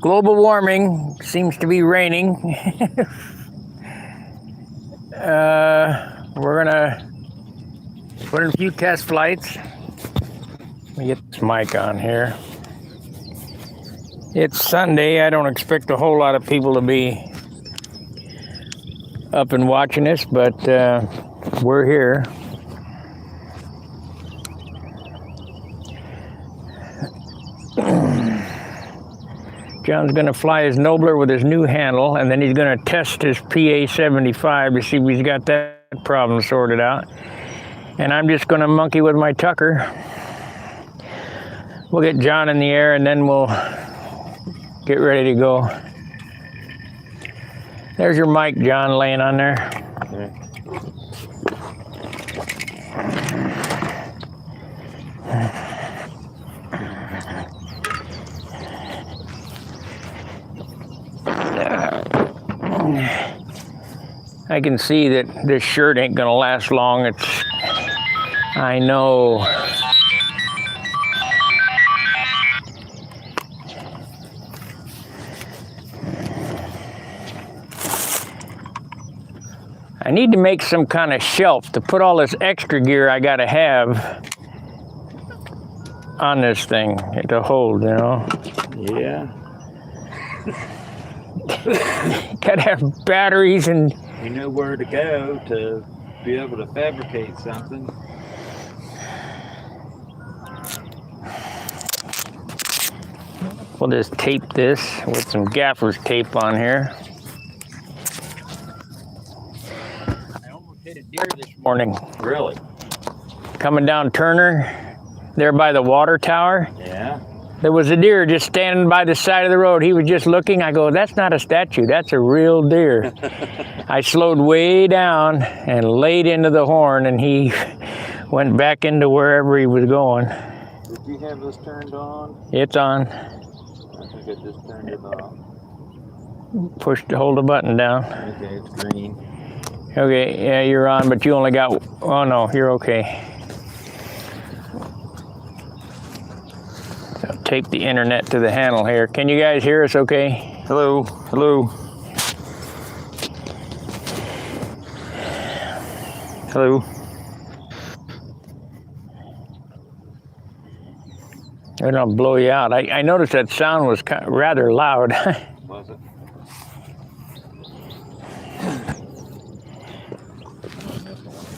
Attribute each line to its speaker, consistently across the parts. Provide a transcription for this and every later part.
Speaker 1: global warming seems to be raining. We're gonna put in a few test flights. Let me get this mic on here. It's Sunday. I don't expect a whole lot of people to be up and watching this, but we're here. John's going to fly his Nobler with his new handle, and then he's going to test his PA-75 to see if he's got that problem sorted out. And I'm just going to monkey with my Tucker. We'll get John in the air, and then we'll get ready to go. There's your mic, John, laying on there.
Speaker 2: Okay.
Speaker 1: I can see that this shirt ain't gonna last long. I know. I need to make some kind of shelf to put all this extra gear I gotta have on this thing to hold, you know?
Speaker 2: Yeah.
Speaker 1: Gotta have batteries and...
Speaker 2: You know where to go to be able to fabricate something.
Speaker 1: We'll just tape this with some gaffer's tape on here. I almost hit a deer this morning.
Speaker 2: Really?
Speaker 1: Coming down Turner, there by the water tower.
Speaker 2: Yeah.
Speaker 1: There was a deer just standing by the side of the road. He was just looking. I go, that's not a statue, that's a real deer. I slowed way down and laid into the horn, and he went back into wherever he was going.
Speaker 2: Did you have this turned on?
Speaker 1: It's on.
Speaker 2: I think I just turned it off.
Speaker 1: Hold the button down.
Speaker 2: Okay, it's green.
Speaker 1: Okay, yeah, you're on, but you only got, oh no, you're okay. So take the internet to the handle here. Can you guys hear us okay?
Speaker 2: Hello, hello. Hello.
Speaker 1: I don't blow you out. I noticed that sound was rather loud.
Speaker 2: Was it?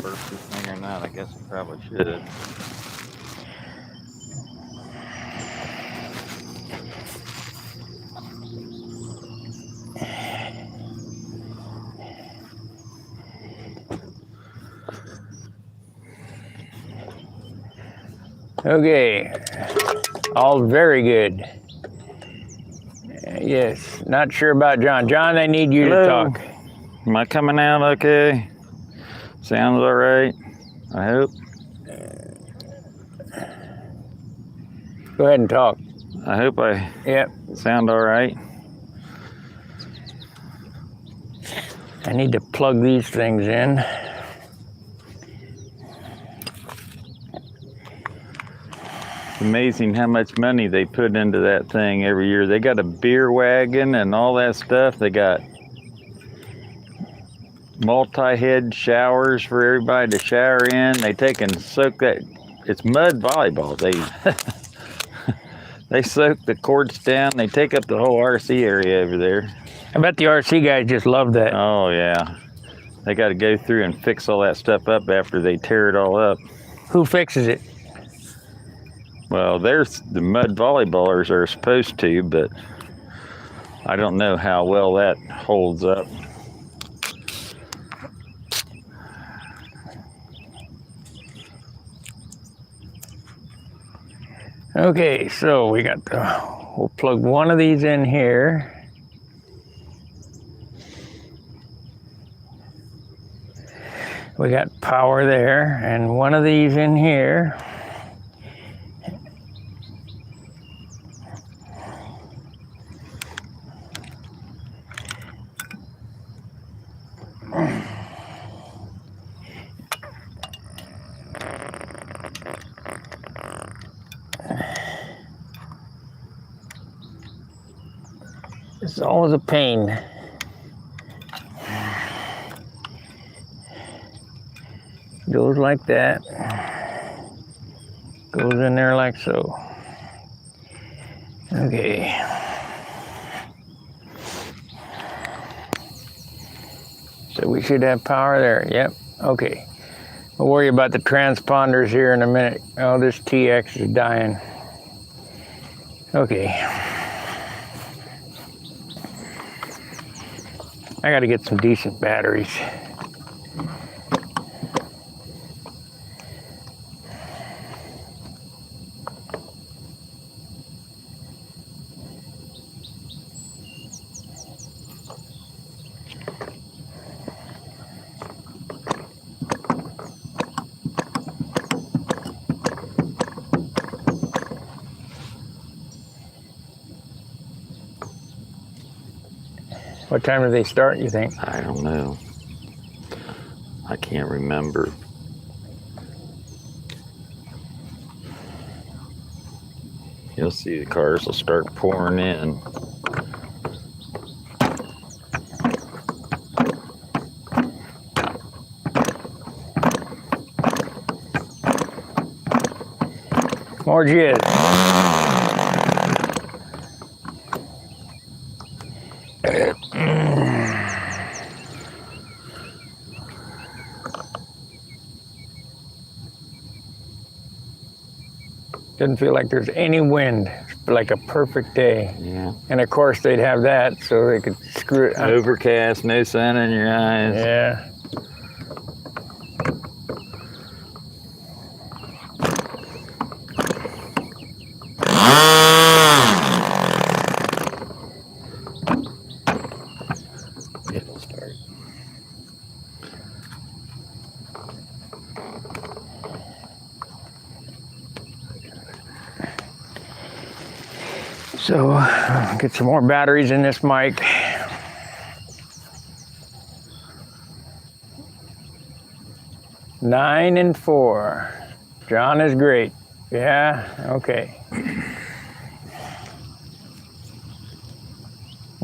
Speaker 2: Burst this thing or not? I guess I probably should have.
Speaker 1: Okay, all very good. Yes, not sure about John. John, I need you to talk.
Speaker 2: Am I coming out okay? Sounds all right, I hope.
Speaker 1: Go ahead and talk.
Speaker 2: I hope I
Speaker 1: Yep.
Speaker 2: sound all right.
Speaker 1: I need to plug these things in.
Speaker 2: It's amazing how much money they put into that thing every year. They got a beer wagon and all that stuff. They got multi-head showers for everybody to shower in. They take and soak that. It's mud volleyball. They soak the courts down. They take up the whole RC area over there.
Speaker 1: I bet the RC guys just love that.
Speaker 2: Oh yeah. They got to go through and fix all that stuff up after they tear it all up.
Speaker 1: Who fixes it?
Speaker 2: Well, there's the mud volleyballers are supposed to, but I don't know how well that holds up.
Speaker 1: Okay, so we got we'll plug one of these in here. We got power there, and one of these in here. It's always a pain. Goes like that. Goes in there like so. Okay. So we should have power there. Yep. Okay. We'll worry about the transponders here in a minute. Oh, this TX is dying. Okay. I got to get some decent batteries. What time do they start, you think?
Speaker 2: I don't know. I can't remember. You'll see the cars will start pouring in.
Speaker 1: More jizz. Doesn't feel like there's any wind. It's like a perfect day.
Speaker 2: Yeah.
Speaker 1: And of course they'd have that so they could screw it.
Speaker 2: Overcast, no sun in your eyes.
Speaker 1: Yeah.
Speaker 2: It'll start.
Speaker 1: So get some more batteries in this mic. Nine and 4. John is great. Yeah, okay.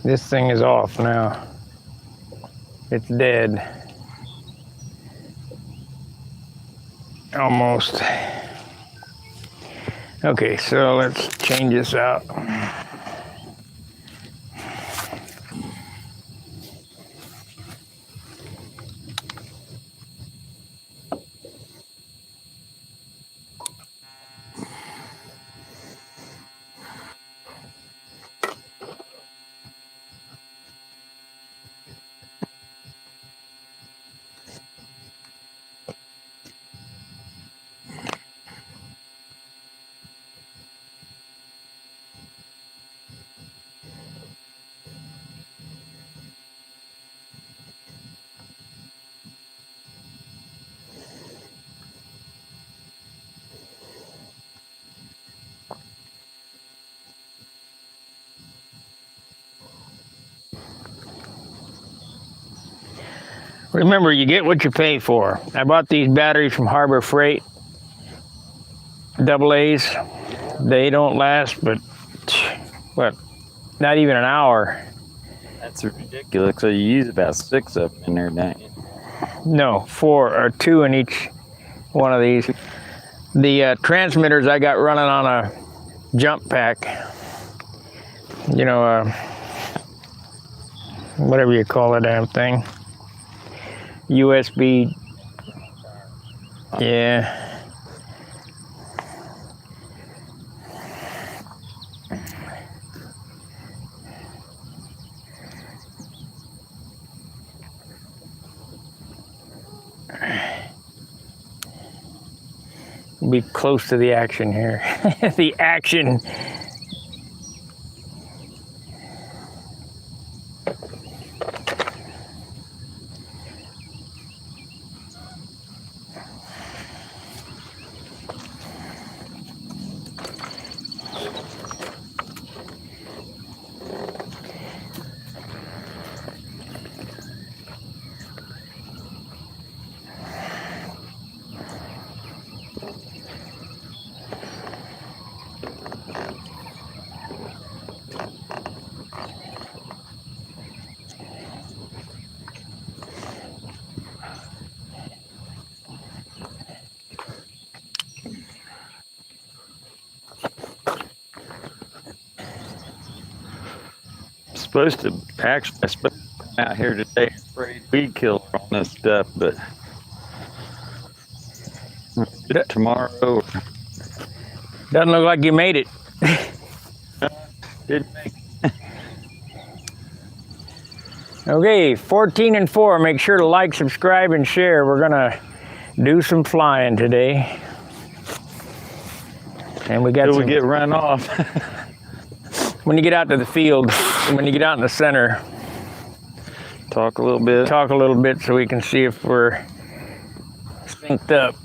Speaker 1: This thing is off now. It's dead. Almost. Okay, so let's change this out. Remember, you get what you pay for. I bought these batteries from Harbor Freight, AA's. They don't last, but what? Not even an hour.
Speaker 2: That's ridiculous. So you use about 6 of them in there, don't you?
Speaker 1: No, 4 or 2 in each one of these. The transmitters I got running on a jump pack. You know, whatever you call the damn thing. USB. Yeah. Be close to the action here. The action.
Speaker 2: supposed to actually I supposed to come out here today and spray weed killer on this stuff, but tomorrow
Speaker 1: Doesn't look like you made it.
Speaker 2: didn't make
Speaker 1: Okay, 14 and 4. Make sure to like, subscribe, and share. We're gonna do some flying today. And we got
Speaker 2: till
Speaker 1: some,
Speaker 2: we get run off.
Speaker 1: when you get out to the field, when you get out in the center,
Speaker 2: Talk a little bit.
Speaker 1: talk a little bit so we can see if we're synced up.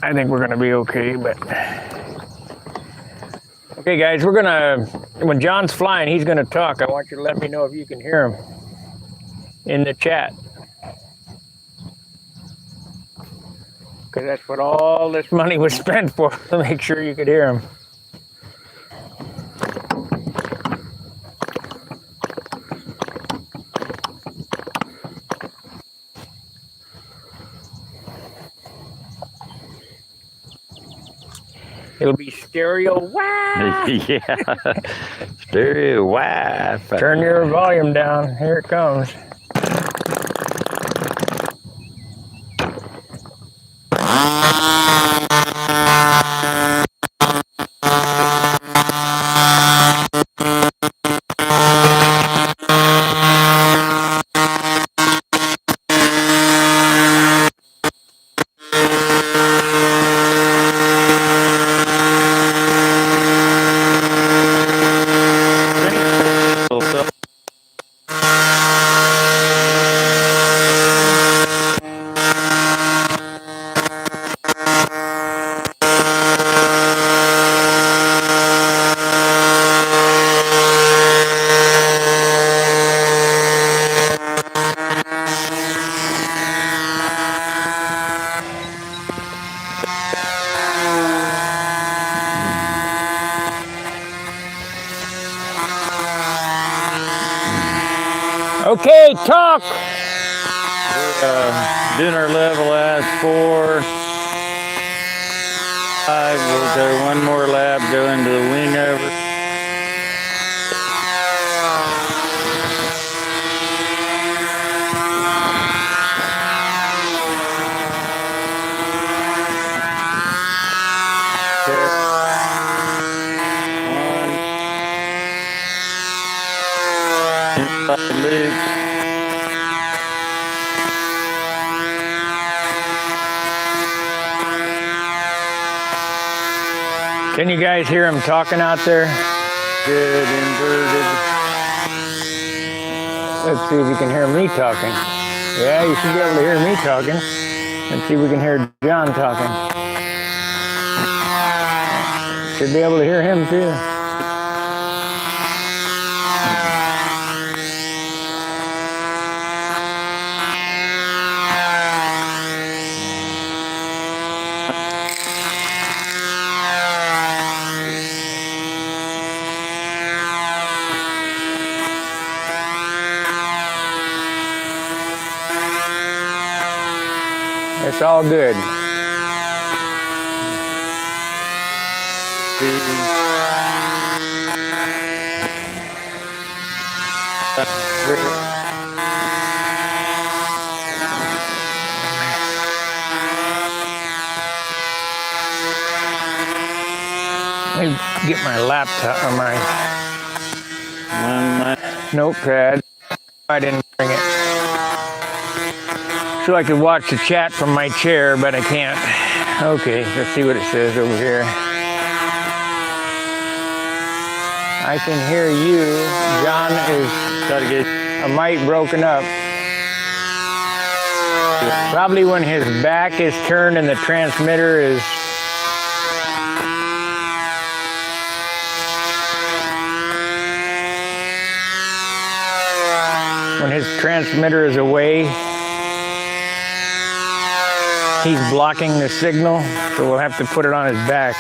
Speaker 1: I think we're gonna be okay, but okay, guys, we're gonna, when John's flying, he's gonna talk. I want you to let me know if you can hear him in the chat. Because that's what all this money was spent for, to make sure you could hear him. It'll be stereo. Wow!
Speaker 2: Yeah. Stereo Wi-Fi.
Speaker 1: Turn your volume down. Here it comes. Okay, talk.
Speaker 2: Doing our level as 4. 5. We'll go one more lap, go into the wing over. Inside loops.
Speaker 1: Can you guys hear him talking out there?
Speaker 2: Good, inverted.
Speaker 1: Let's see if you can hear me talking. Yeah, you should be able to hear me talking. Let's see if we can hear John talking. Should be able to hear him too. It's all good. Let me get my laptop or my notepad. I didn't bring it. So I could watch the chat from my chair, but I can't. Okay, let's see what it says over here. I can hear you. John is got to get a mic broken up. Probably when his back is turned and the transmitter is away, he's blocking the signal, so we'll have to put it on his back.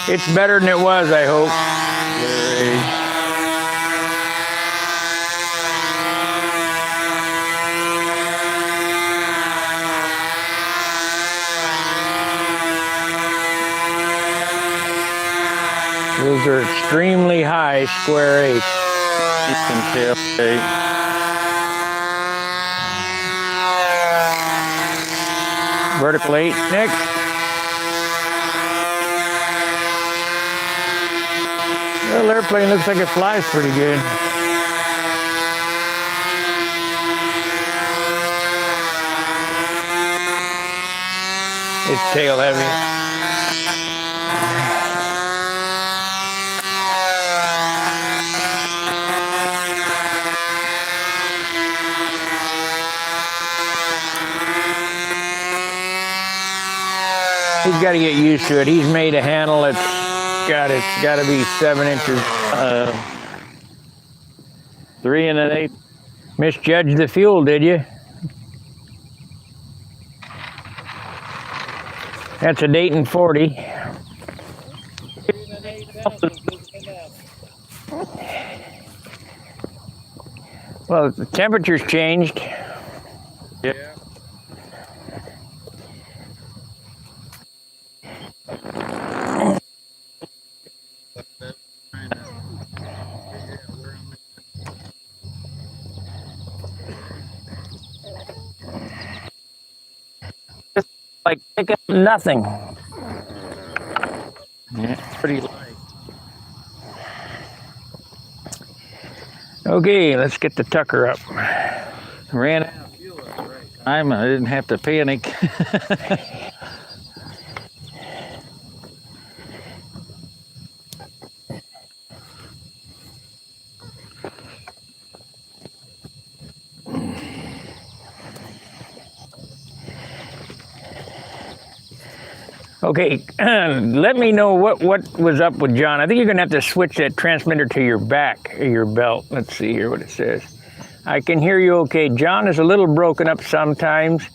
Speaker 1: It's better than it was, I hope. Those are extremely high square 8.
Speaker 2: Tailgate.
Speaker 1: Vertical 8 next. Well, airplane looks like it flies pretty good. It's tail heavy. He's got to get used to it. He's made a handle that's got to be 7 inches.
Speaker 2: 3 1/8.
Speaker 1: Misjudged the fuel, did you? That's a Dayton 40. Well, the temperature's changed.
Speaker 2: Yeah.
Speaker 1: Like pick up nothing.
Speaker 2: Yeah, pretty light.
Speaker 1: Okay, let's get the Tucker up.
Speaker 2: Ran out of fuel at the right time. I didn't have to panic.
Speaker 1: Okay, let me know what was up with John. I think you're gonna have to switch that transmitter to your back of your belt. Let's see here what it says. I can hear you okay. John is a little broken up sometimes.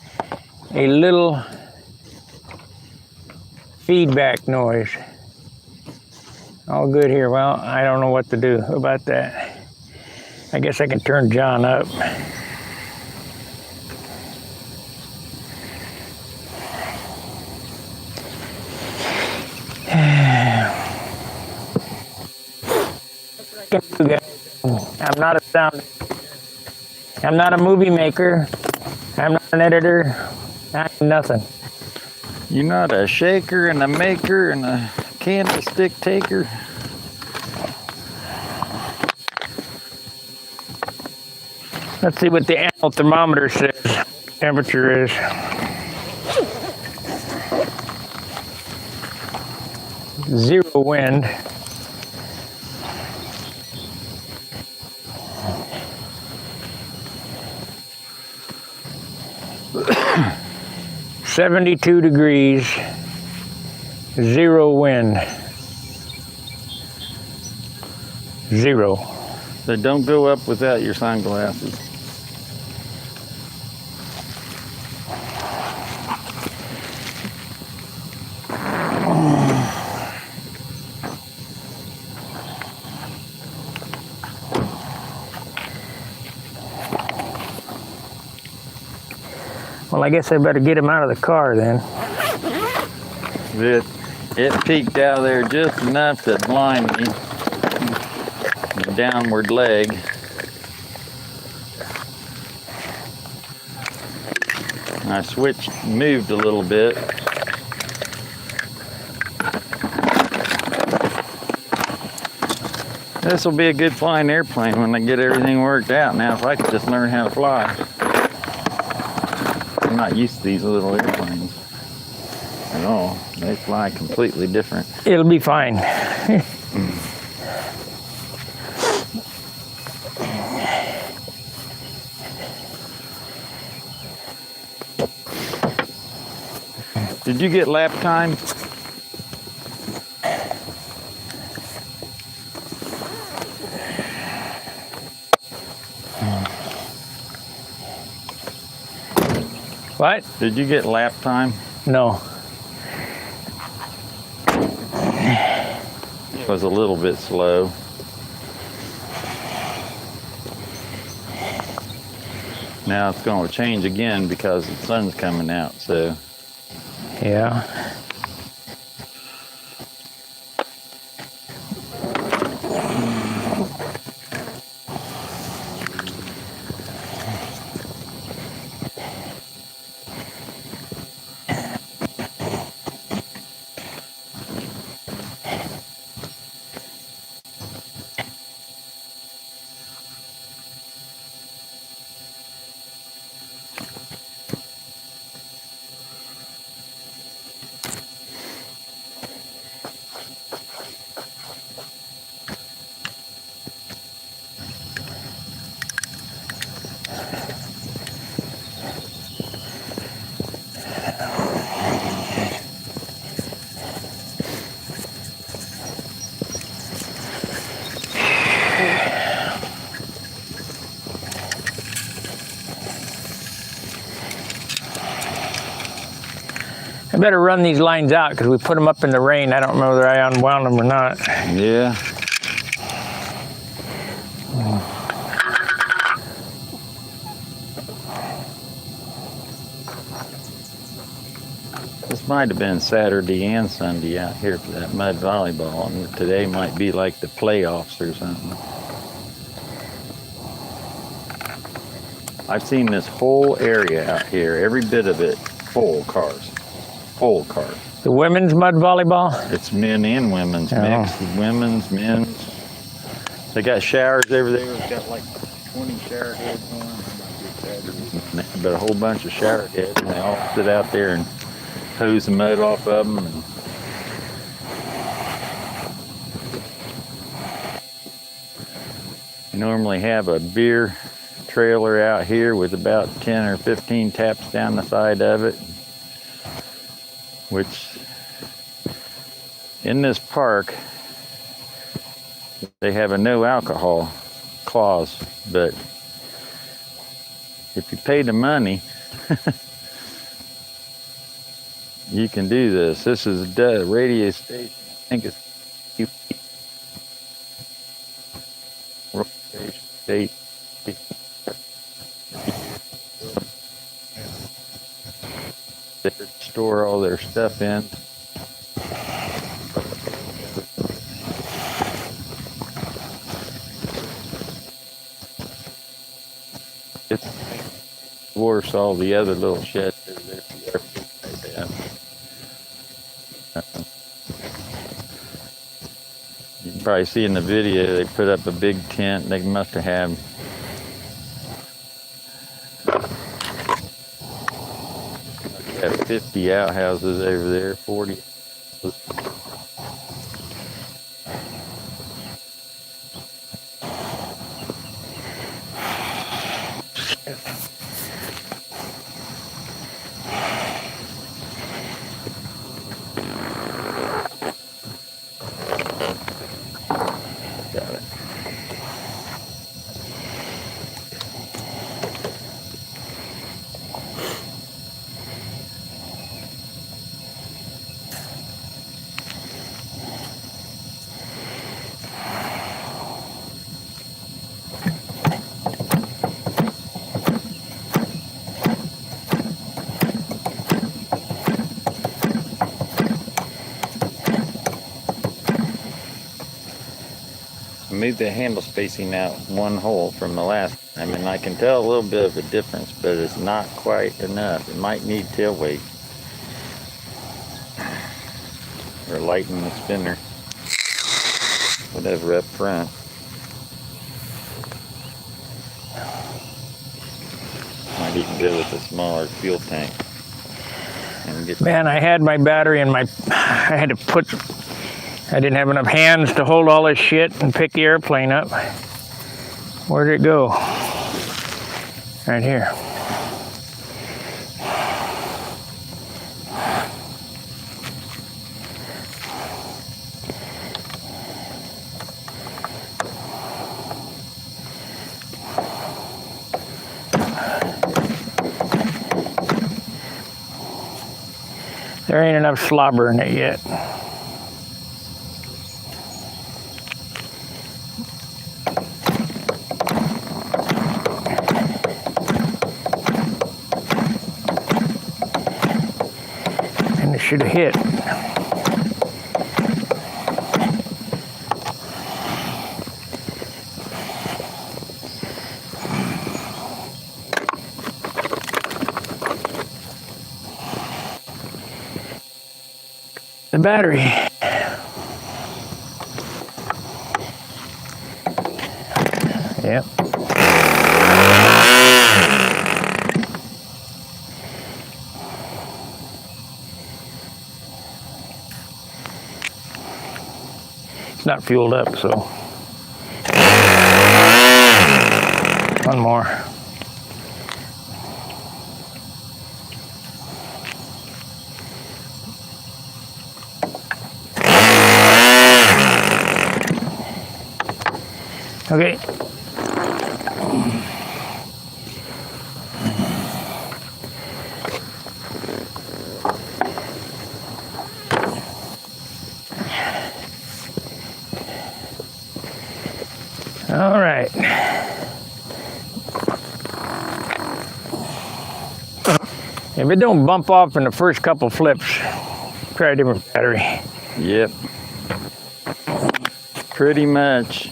Speaker 1: A little feedback noise. All good here. Well, I don't know what to do about that. I guess I can turn John up. I'm not a sound. I'm not a movie maker. I'm not an editor. I'm nothing.
Speaker 2: You're not a shaker and a maker and a candlestick taker.
Speaker 1: Let's see what the animal thermometer says. Temperature is. Zero wind. $72 degrees, zero wind. Zero.
Speaker 2: So don't go up without your sunglasses.
Speaker 1: Well, I guess I better get him out of the car then.
Speaker 2: It peeked out there just enough to blind me. The downward leg. I moved a little bit. This will be a good flying airplane when I get everything worked out. Now, if I could just learn how to fly. I'm not used to these little airplanes at all. They fly completely different.
Speaker 1: It'll be fine.
Speaker 2: Did you get lap time?
Speaker 1: What?
Speaker 2: Did you get lap time?
Speaker 1: No.
Speaker 2: was a little bit slow. Now it's going to change again because the sun's coming out, so.
Speaker 1: Yeah. I better run these lines out because we put them up in the rain. I don't know whether I unwound them or not.
Speaker 2: Yeah. This might have been Saturday and Sunday out here for that mud volleyball, and today might be like the playoffs or something. I've seen this whole area out here, every bit of it, full cars. Full cars.
Speaker 1: The women's mud volleyball?
Speaker 2: It's men and women's mixed. Women's, men's. They got showers over there. It's got like 20 shower heads on. But a whole bunch of shower heads, and they all sit out there and hose the mud off of them. And you normally have a beer trailer out here with about 10 or 15 taps down the side of it, which in this park they have a no alcohol clause, but if you pay the money you can do this. This is the radio station. I think it's state. They store all their stuff in. It's worse, all the other little sheds that are there. You can probably see in the video they put up a big tent. They must have had got 50 outhouses over there, 40. Got it. Move the handle spacing out one hole from the last time, and I can tell a little bit of a difference, but it's not quite enough. It might need tail weight or lighten the spinner, whatever up front. Might even go with a smaller fuel tank. And get
Speaker 1: Man, I had my battery in my, I didn't have enough hands to hold all this shit and pick the airplane up. Where did it go? Right here. There ain't enough slobber in it yet. should have hit. The battery. Yep. It's not fueled up, so. One more. Okay. All right. If it don't bump off in the first couple flips, try a different battery.
Speaker 2: Yep. Pretty much.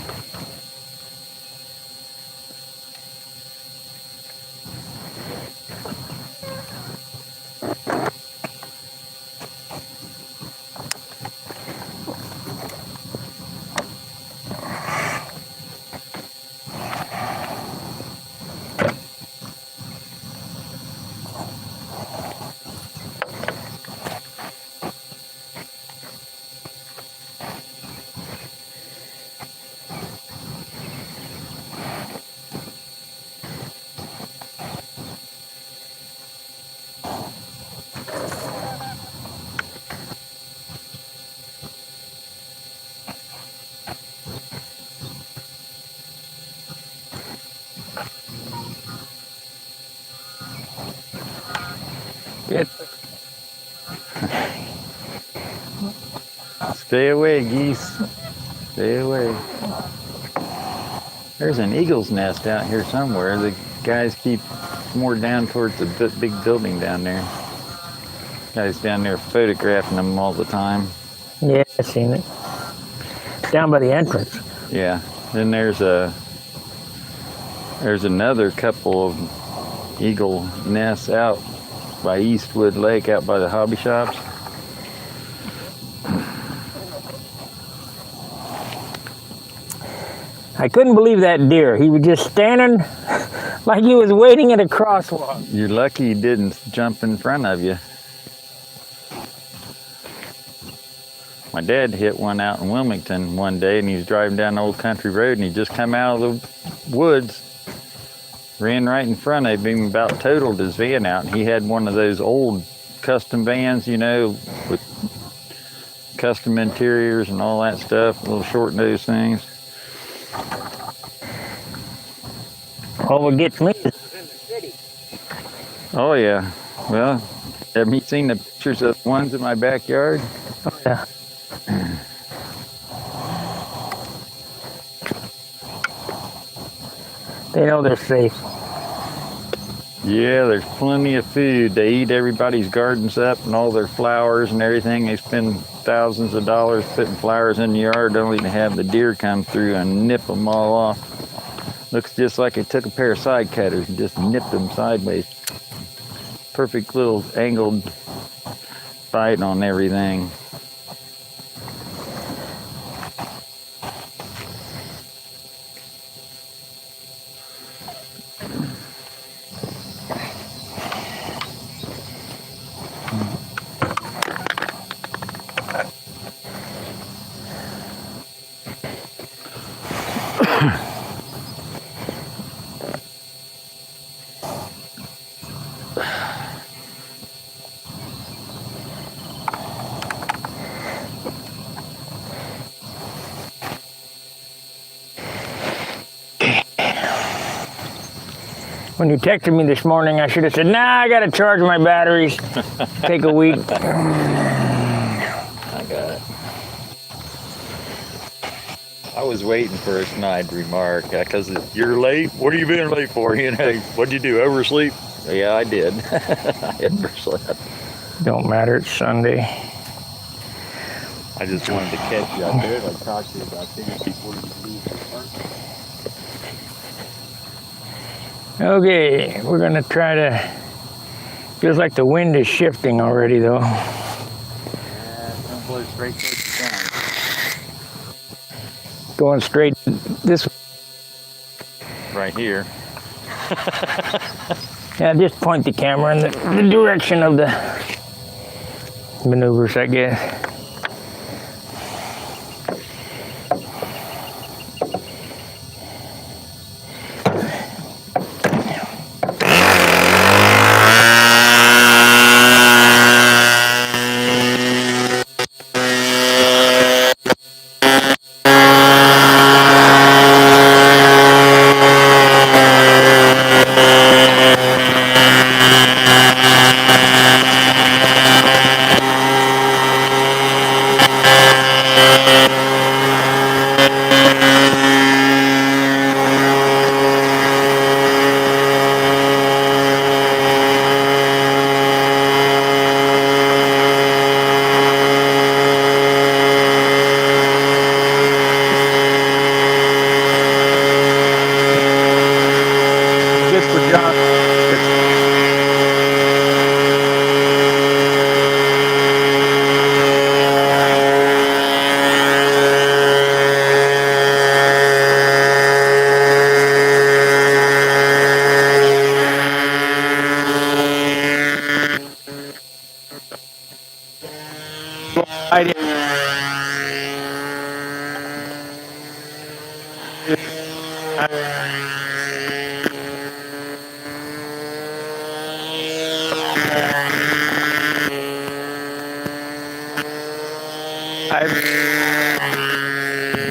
Speaker 1: It,
Speaker 2: Stay away, geese. Stay away. There's an eagle's nest out here somewhere. The guys keep more down towards the big building down there. Guys down there photographing them all the time.
Speaker 1: yeah, I seen it. Down by the entrance.
Speaker 2: Yeah. Then there's another couple of eagle nests out by Eastwood Lake, out by the hobby shops.
Speaker 1: I couldn't believe that deer. He was just standing like he was waiting at a crosswalk.
Speaker 2: You're lucky he didn't jump in front of you. My dad hit one out in Wilmington one day, and he was driving down the old country road, and he just come out of the woods, ran right in front of him, about totaled his van out. And he had one of those old custom vans, you know, with custom interiors and all that stuff, little short nose things.
Speaker 1: All what gets me is
Speaker 2: Oh yeah. Well, have you seen the pictures of the ones in my backyard?
Speaker 1: oh, yeah. They know they're safe.
Speaker 2: Yeah, there's plenty of food. They eat everybody's gardens up and all their flowers and everything. They spend thousands of dollars putting flowers in the yard only to have the deer come through and nip them all off. Looks just like it took a pair of side cutters and just nipped them sideways. Perfect little angled bite on everything.
Speaker 1: When you texted me this morning, I should have said, nah, I got to charge my batteries. Take a week.
Speaker 2: I got it. I was waiting for a snide remark because you're late. What have you been late for? You know, what'd you do? Oversleep? Yeah, I did. I overslept.
Speaker 1: Don't matter, it's Sunday.
Speaker 2: I just wanted to catch you out there, like talk to you about things before you leave the park.
Speaker 1: Okay, we're gonna try to, feels like the wind is shifting already though.
Speaker 2: Yeah, it's gonna blow straight towards the sun.
Speaker 1: Going straight this.
Speaker 2: Right here.
Speaker 1: Yeah, just point the camera in the direction of the maneuvers, I guess. Good for John. I did.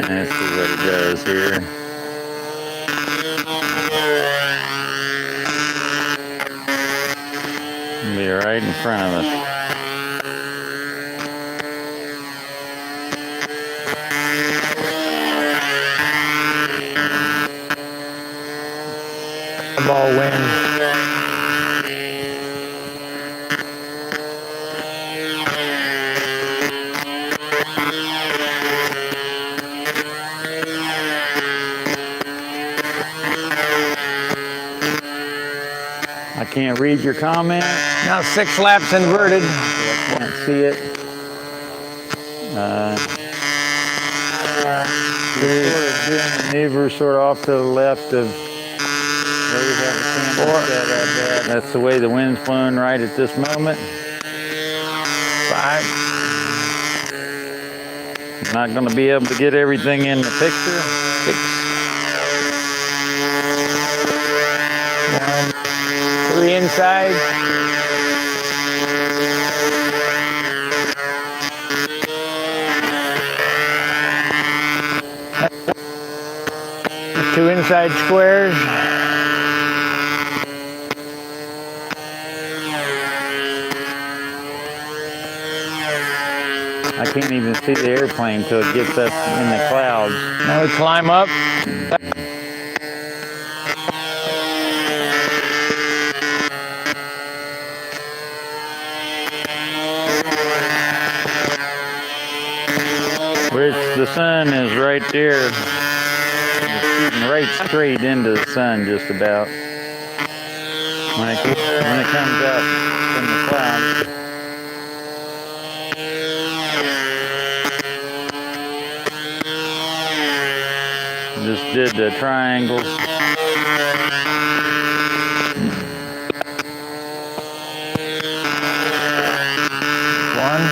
Speaker 2: Let's see what it does here. Be right in front of us.
Speaker 1: Ball wind.
Speaker 2: I can't read your comment.
Speaker 1: Now 6 laps inverted.
Speaker 2: I can't see it. We're sort of doing maneuver sort of off to the left of where we have the camera set up at. That's the way the wind's blowing right at this moment.
Speaker 1: 5.
Speaker 2: I'm not going to be able to get everything in the picture.
Speaker 1: 6. 1. 3 inside. Two inside squares.
Speaker 2: I can't even see the airplane till it gets up in the clouds.
Speaker 1: Now we climb up.
Speaker 2: Which the sun is right there. It's shooting right straight into the sun just about. When it comes up from the clouds. Just did the triangles.
Speaker 1: One.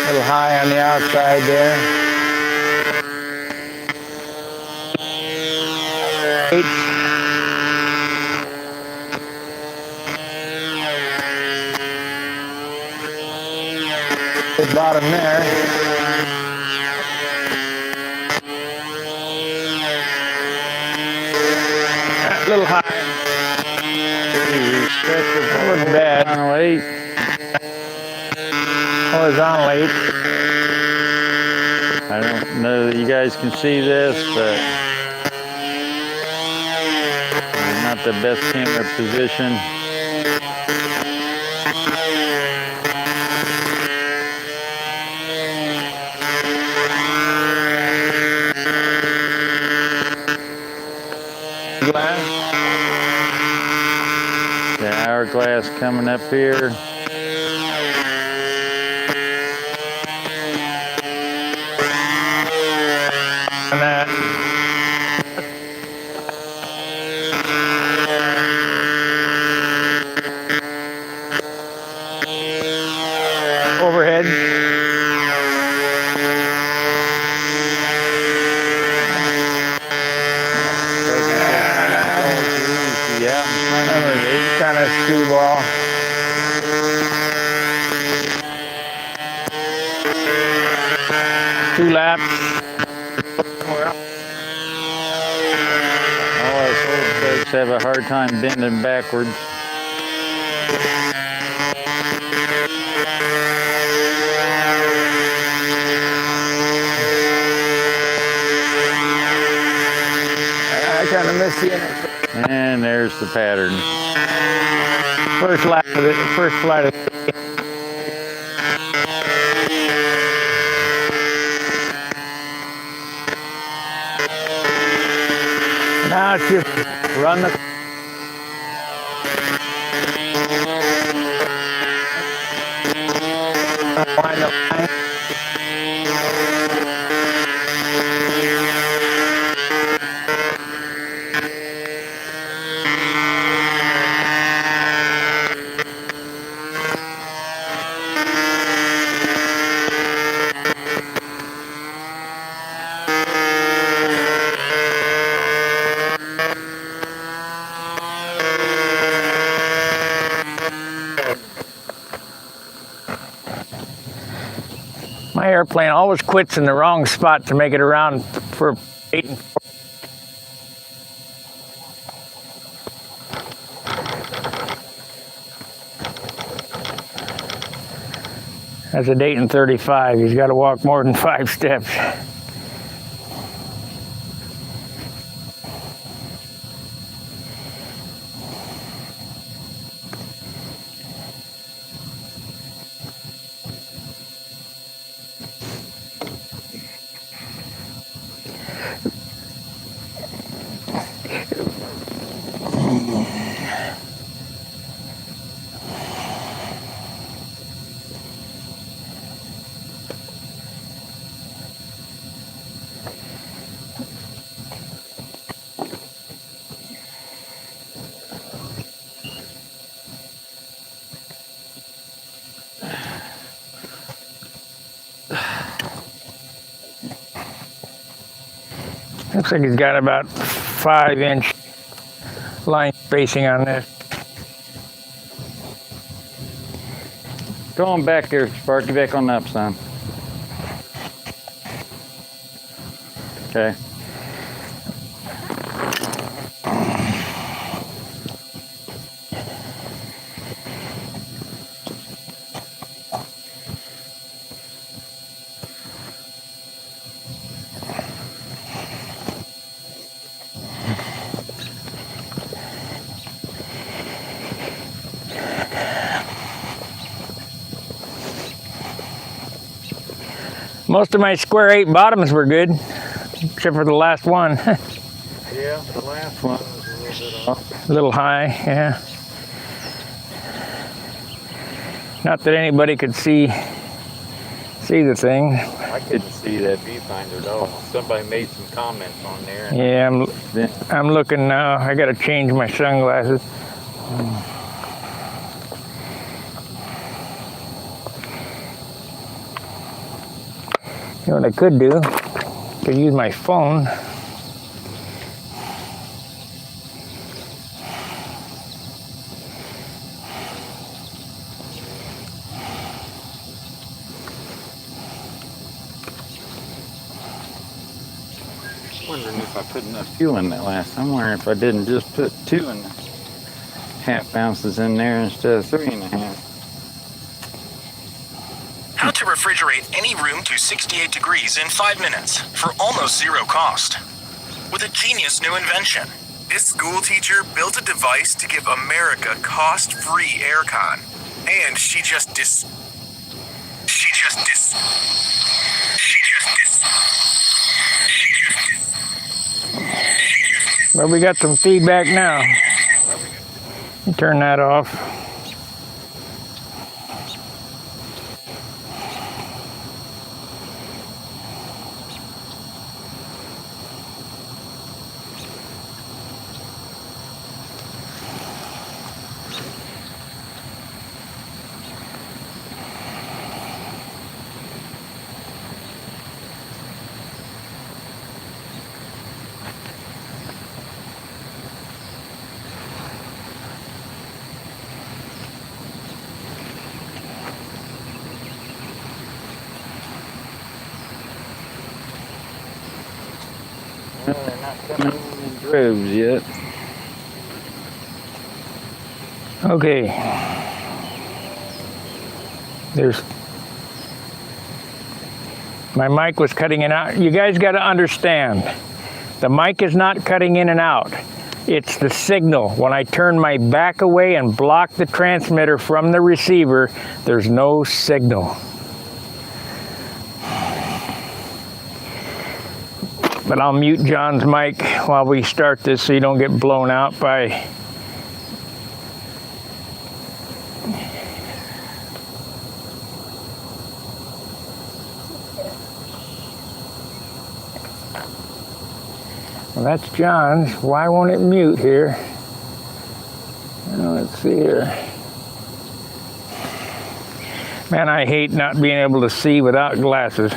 Speaker 1: A little high on the outside there. 8. Good bottom there. A little high. That wasn't bad.
Speaker 2: Horizontal 8.
Speaker 1: Horizontal 8.
Speaker 2: I don't know that you guys can see this, but not the best camera position. The hourglass coming up here.
Speaker 1: And that. Overhead.
Speaker 2: Yeah,
Speaker 1: Kind of screwball. Two laps.
Speaker 2: All us old folks have a hard time bending backwards.
Speaker 1: I kind of missed the end.
Speaker 2: And there's the pattern.
Speaker 1: First lap of it, first flight of it. Now it's just run the line up. My airplane always quits in the wrong spot to make it around for 8 and 4. That's a Dayton 35. He's got to walk more than 5 steps. Looks like he's got about 5-inch line spacing on this.
Speaker 2: Go on back there, Sparky, back on up, son. Okay.
Speaker 1: Most of my square 8 bottoms were good, except for the last one.
Speaker 2: Yeah, the last one was a little bit off.
Speaker 1: A little high, yeah. Not that anybody could see the thing.
Speaker 2: I couldn't see that viewfinder at all. Somebody made some comments on there.
Speaker 1: Yeah, I'm looking now. I got to change my sunglasses. You know what I could do? Could use my phone.
Speaker 2: Wondering if I put enough fuel in that last. I'm wondering if I didn't just put 2.5 ounces in there instead of 3.5.
Speaker 3: How to refresh refrigerate any room to 68 degrees in 5 minutes for almost zero cost. With a genius new invention, this school teacher built a device to give America cost-free aircon. And she just
Speaker 1: Well, we got some feedback now. Turn that off.
Speaker 2: Well, they're not coming in droves yet.
Speaker 1: Okay. My mic was cutting in and out. You guys got to understand, the mic is not cutting in and out. It's the signal. When I turn my back away and block the transmitter from the receiver, there's no signal. But I'll mute John's mic while we start this so you don't get blown out by... Well, that's John's. Why won't it mute here? Let's see here. Man, I hate not being able to see without glasses.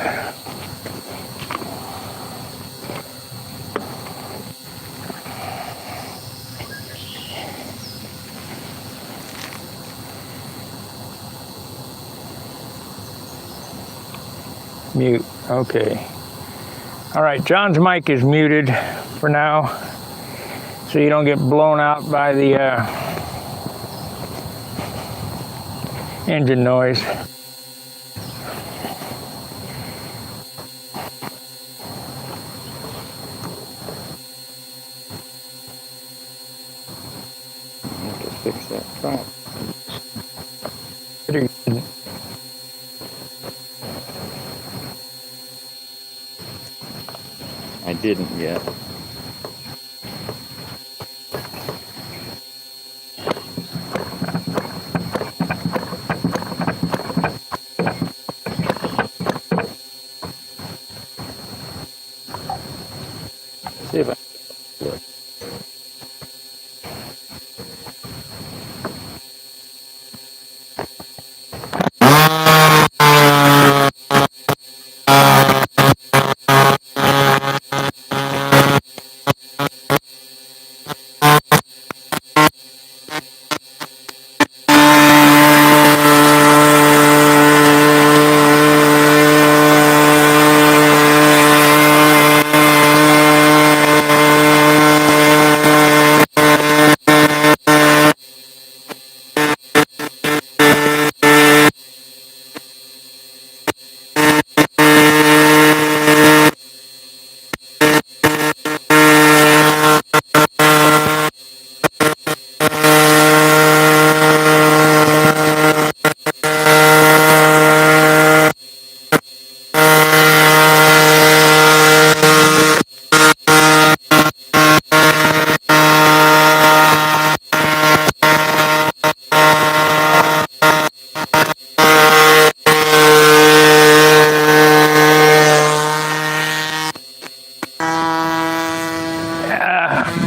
Speaker 1: Mute. Okay. All right, John's mic is muted for now, so you don't get blown out by the engine noise.
Speaker 2: I have to fix that prop. I didn't yet. See if I can do it.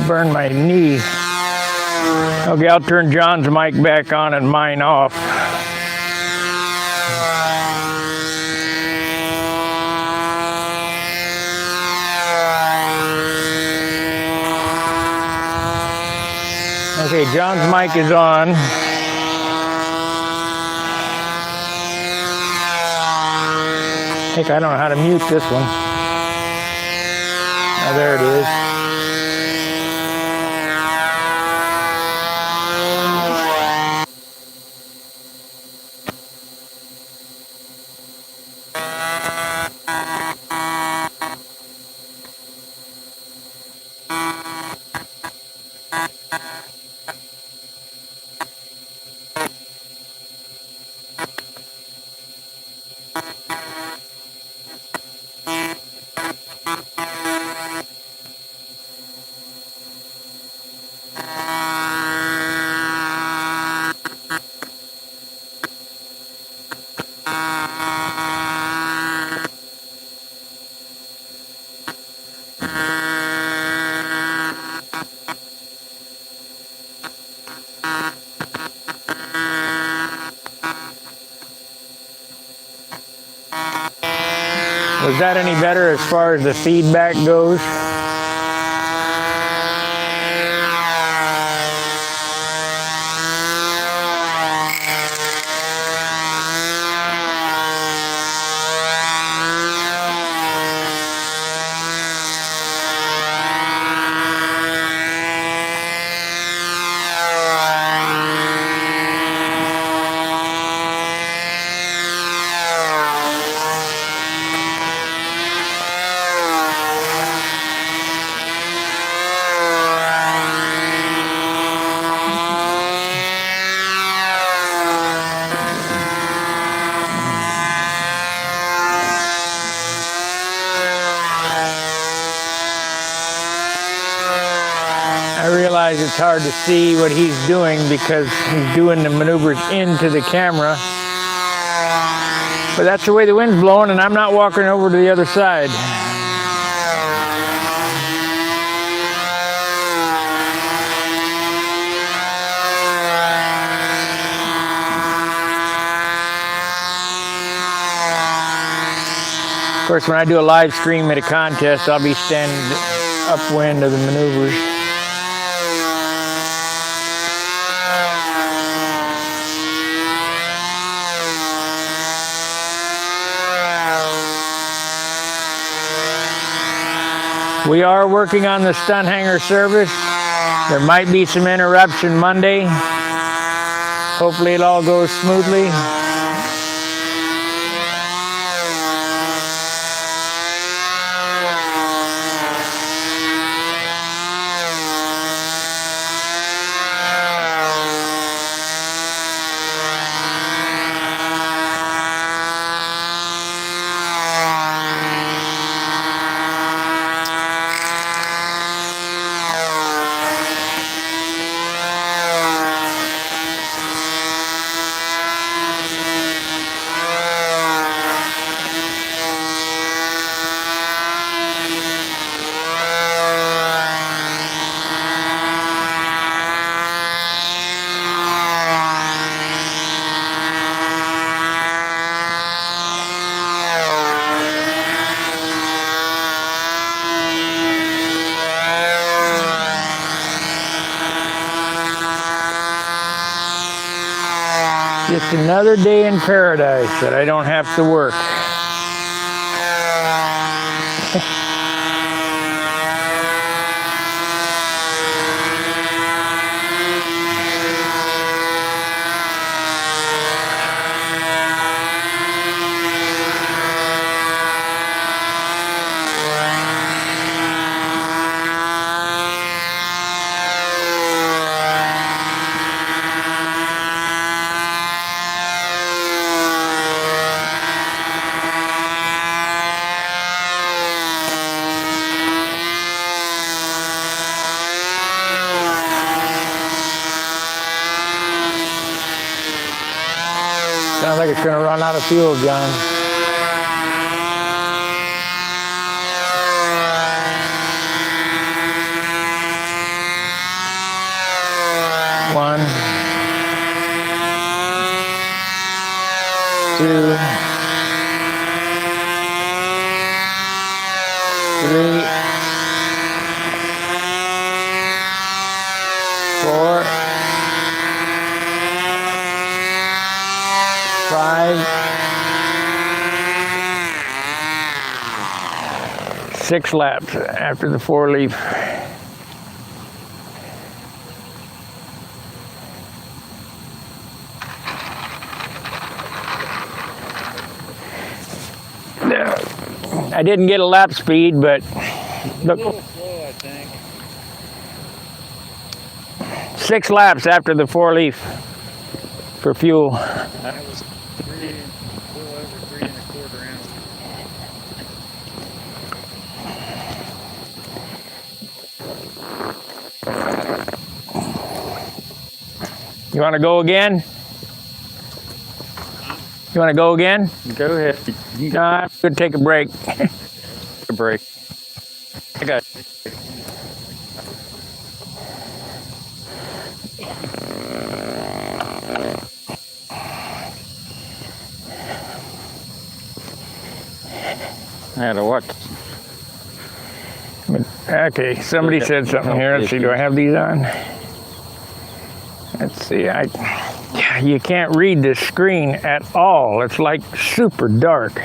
Speaker 1: Burn my knee. Okay, I'll turn John's mic back on and mine off. Okay, John's mic is on. Heck, I don't know how to mute this one. Oh, there it is. Was that any better as far as the feedback goes? I realize it's hard to see what he's doing because he's doing the maneuvers into the camera. But that's the way the wind's blowing, and I'm not walking over to the other side. Of course, when I do a live stream at a contest, I'll be standing upwind of the maneuvers. We are working on the stunt hanger service. There might be some interruption Monday. Hopefully it all goes smoothly. Just another day in paradise that I don't have to work. Sounds like it's going to run out of fuel, John. One, two, three, 4, 5, 6 laps after the 4 leaf. I didn't get a lap speed, but look.
Speaker 2: A little slow, I think.
Speaker 1: 6 laps after the 4-leaf for fuel.
Speaker 2: That was a little over 3.25 ounces.
Speaker 1: You want to go again? You want to go again?
Speaker 2: Go ahead. You
Speaker 1: No, I'm going to take a break.
Speaker 2: take a break. I got it. I had to watch.
Speaker 1: Okay, somebody said something here. Let's see, do I have these on? Let's see, you can't read this screen at all. It's like super dark.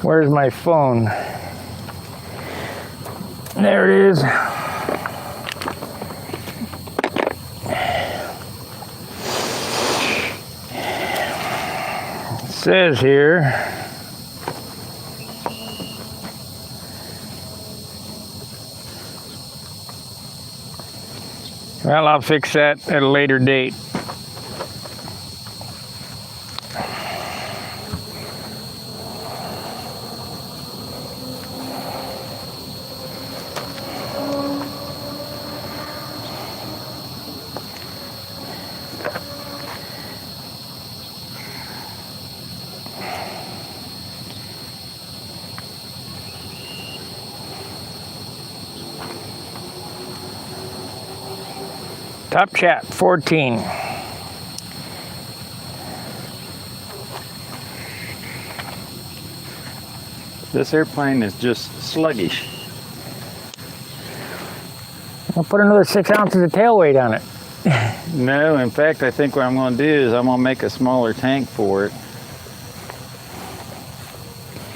Speaker 1: Where's my phone? There it is. It says here, well, I'll fix that at a later date. Top Chat 14.
Speaker 2: This airplane is just sluggish.
Speaker 1: I'll put another 6 ounces of tail weight on it.
Speaker 2: No, in fact, I think what I'm going to do is I'm going to make a smaller tank for it.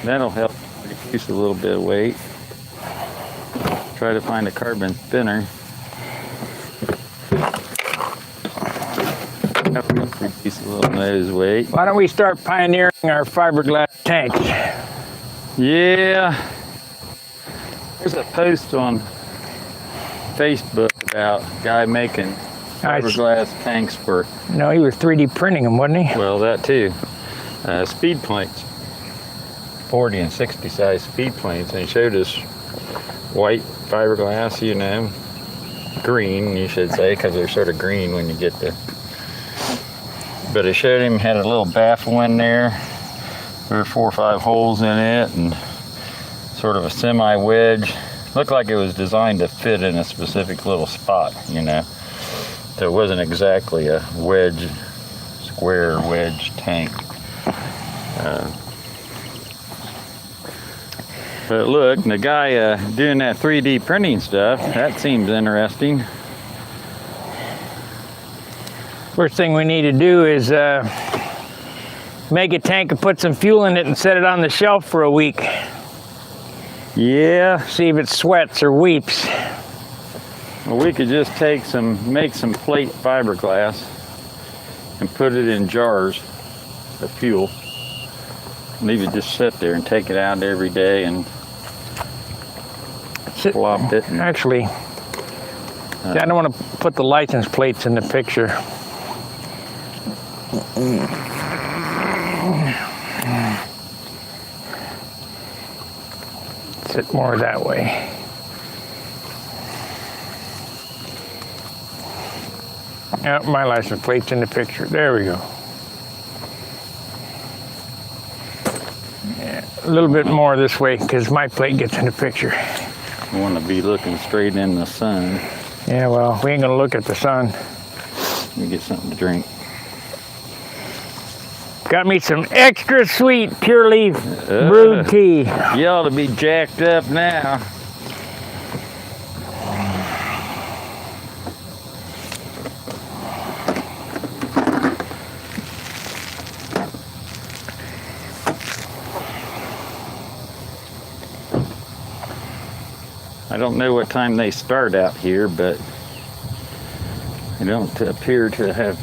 Speaker 2: That'll help reduce a little bit of weight. Try to find a carbon thinner. Reduce a little nose weight.
Speaker 1: Why don't we start pioneering our fiberglass tanks?
Speaker 2: Yeah. There's a post on Facebook about a guy making fiberglass tanks for...
Speaker 1: No, he was 3D printing them, wasn't he?
Speaker 2: Well, that too. Speed planes. 40 and 60 size speed planes. And he showed us white fiberglass, you know. Green, you should say, because they're sort of green when you get the... But it showed him had a little baffle in there. There were 4 or 5 holes in it and sort of a semi-wedge. Looked like it was designed to fit in a specific little spot, you know. So it wasn't exactly a wedge, square wedge tank. But look, the guy doing that 3D printing stuff, that seems interesting.
Speaker 1: First thing we need to do is make a tank and put some fuel in it and set it on the shelf for a week.
Speaker 2: Yeah.
Speaker 1: See if it sweats or weeps.
Speaker 2: Well, we could just make some plate fiberglass and put it in jars of fuel. Leave it just sit there and take it out every day and flop it.
Speaker 1: Actually, I don't want to put the license plates in the picture. Sit more that way. Yeah, my license plate's in the picture. There we go. Yeah, a little bit more this way because my plate gets in the picture.
Speaker 2: You want to be looking straight in the sun.
Speaker 1: Yeah, well, we ain't gonna look at the sun.
Speaker 2: Let me get something to drink.
Speaker 1: Got me some extra sweet pure leaf brewed tea.
Speaker 2: You ought to be jacked up now. I don't know what time they start out here, but they don't appear to have.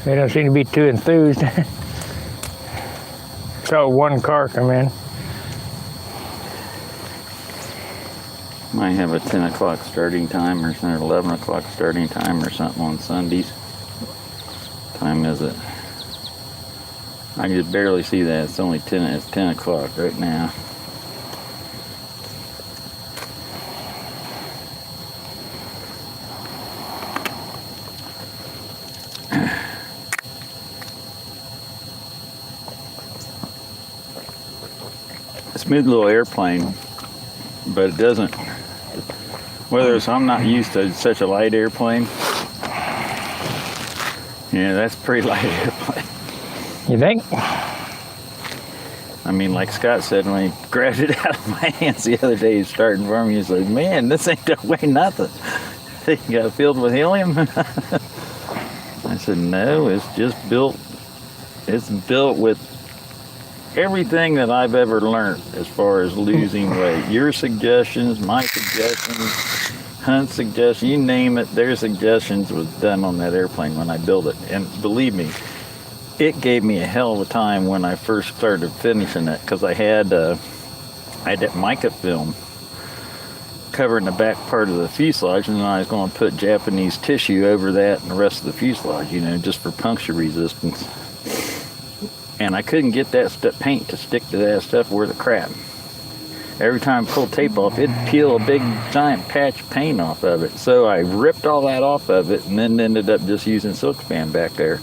Speaker 1: They don't seem to be too enthused. Saw one car come in.
Speaker 2: I have a 10 o'clock starting time or 11 o'clock starting time or something on Sundays. What time is it? I can just barely see that. It's only 10. It's 10 o'clock right now. Smooth little airplane, but it doesn't. Whether it's I'm not used to such a light airplane. Yeah, that's a pretty light airplane.
Speaker 1: You think?
Speaker 2: I mean, like Scott said when he grabbed it out of my hands the other day, he's starting for me. He's like, "Man, this ain't gonna weigh nothing. You got it filled with helium." I said, "No, it's just built. It's built with everything that I've ever learned as far as losing weight. Your suggestions, my suggestions, Hunt's suggestions, you name it, their suggestions was done on that airplane when I built it. And believe me, it gave me a hell of a time when I first started finishing it because I had that mica film covering the back part of the fuselage, and then I was going to put Japanese tissue over that and the rest of the fuselage, you know, just for puncture resistance. And I couldn't get that paint to stick to that stuff worth of crap. Every time I pulled tape off, it'd peel a big giant patch of paint off of it. So I ripped all that off of it and then ended up just using silk span back there.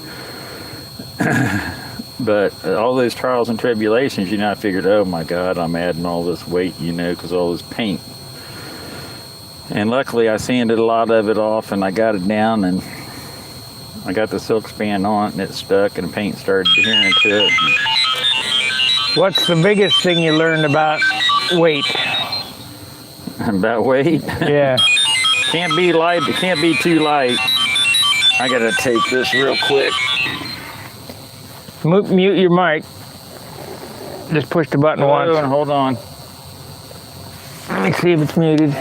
Speaker 2: But all those trials and tribulations, you know, I figured, oh my God, I'm adding all this weight, you know, because all this paint. And luckily I sanded a lot of it off and I got it down and I got the silk span on it and it stuck and the paint started adhering to it.
Speaker 1: What's the biggest thing you learned about weight?
Speaker 2: About weight?
Speaker 1: Yeah.
Speaker 2: Can't be light, it can't be too light. I gotta tape this real quick.
Speaker 1: Mute your mic. Just push the button once.
Speaker 2: Hold on.
Speaker 1: Let me see if it's muted.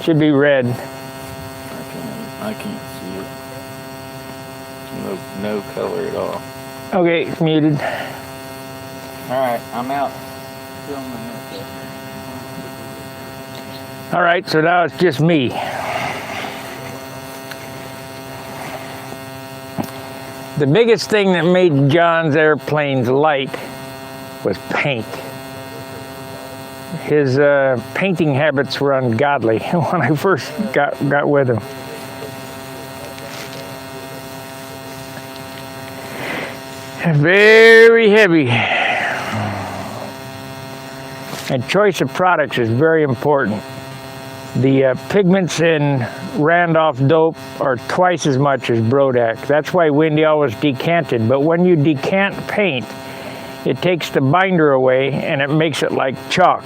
Speaker 1: Should be red.
Speaker 2: I can't see it. No color at all.
Speaker 1: Okay, it's muted.
Speaker 2: Alright, I'm out.
Speaker 1: All right, so now it's just me. The biggest thing that made John's airplanes light was paint. His painting habits were ungodly when I first got with him. Very heavy. And choice of products is very important. The pigments in Randolph Dope are twice as much as Brodak. That's why Windy always decanted. But when you decant paint, it takes the binder away and it makes it like chalk.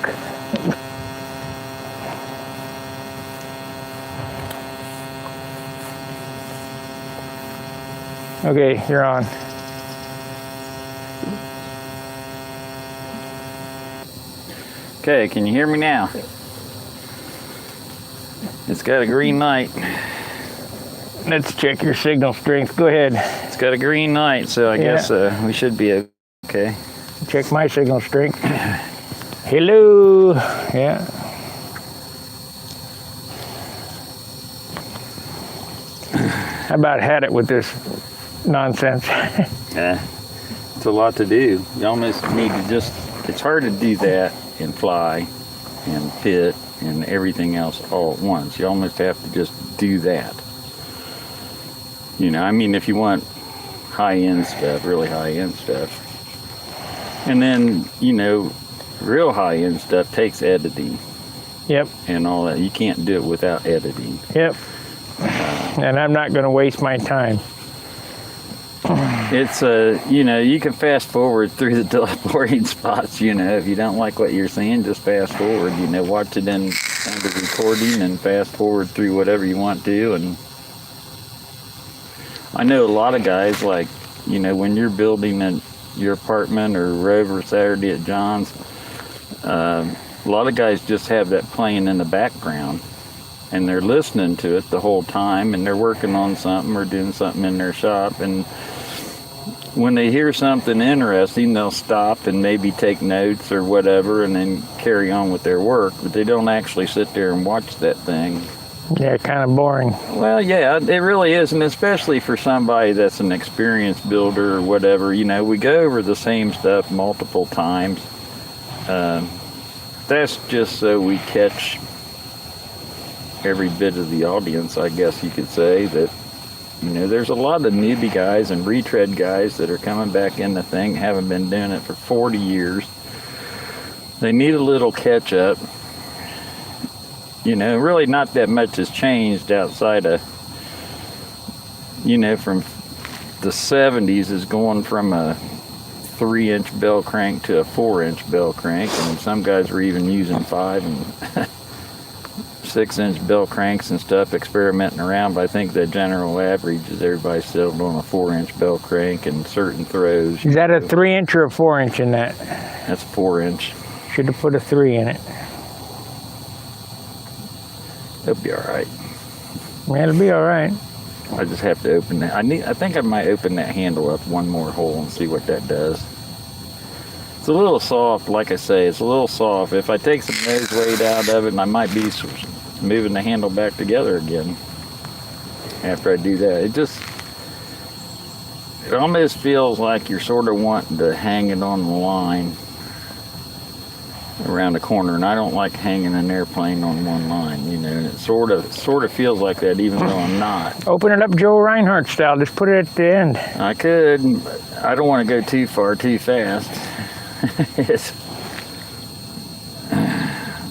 Speaker 1: Okay, you're on.
Speaker 2: Okay, can you hear me now? It's got a green light.
Speaker 1: Let's check your signal strength. Go ahead.
Speaker 2: It's got a green light, so I guess we should be okay.
Speaker 1: Check my signal strength. Hello. Yeah. I about had it with this nonsense.
Speaker 2: Yeah, it's a lot to do. You almost need to just, it's hard to do that and fly and pit and everything else all at once. You almost have to just do that. You know, I mean, if you want high-end stuff, really high-end stuff. And then, you know, real high-end stuff takes editing.
Speaker 1: Yep.
Speaker 2: And all that. You can't do it without editing.
Speaker 1: Yep. And I'm not going to waste my time.
Speaker 2: It's you know, you can fast forward through the boring spots, you know. If you don't like what you're seeing, just fast forward, you know, watch it in the recording and fast forward through whatever you want to. And I know a lot of guys, like, you know, when you're building your apartment or Rover Saturday at John's, a lot of guys just have that playing in the background and they're listening to it the whole time and they're working on something or doing something in their shop. And when they hear something interesting, they'll stop and maybe take notes or whatever and then carry on with their work, but they don't actually sit there and watch that thing.
Speaker 1: Yeah, kind of boring.
Speaker 2: Well, yeah, it really is, and especially for somebody that's an experienced builder or whatever, you know, we go over the same stuff multiple times. That's just so we catch every bit of the audience, I guess you could say, that, you know, there's a lot of newbie guys and retread guys that are coming back in the thing, haven't been doing it for 40 years. They need a little catch up. You know, really not that much has changed outside of, you know, from the 70s is going from a 3-inch bell crank to a 4-inch bell crank, and some guys were even using 5 and 6-inch bell cranks and stuff, experimenting around, but I think the general average is everybody's still doing a 4-inch bell crank and certain throws.
Speaker 1: Is that a 3-inch or a 4-inch in that?
Speaker 2: That's 4-inch.
Speaker 1: Should have put a 3 in it.
Speaker 2: It'll be all right.
Speaker 1: Yeah, it'll be all right.
Speaker 2: I just have to open that. I think I might open that handle up one more hole and see what that does. It's a little soft, like I say. It's a little soft. If I take some nose weight out of it, and I might be moving the handle back together again after I do that. It almost feels like you're sort of wanting to hang it on the line around the corner, and I don't like hanging an airplane on one line, you know, and it sort of feels like that even though I'm not.
Speaker 1: Open it up Joe Reinhardt style. Just put it at the end.
Speaker 2: I could. I don't want to go too far too fast.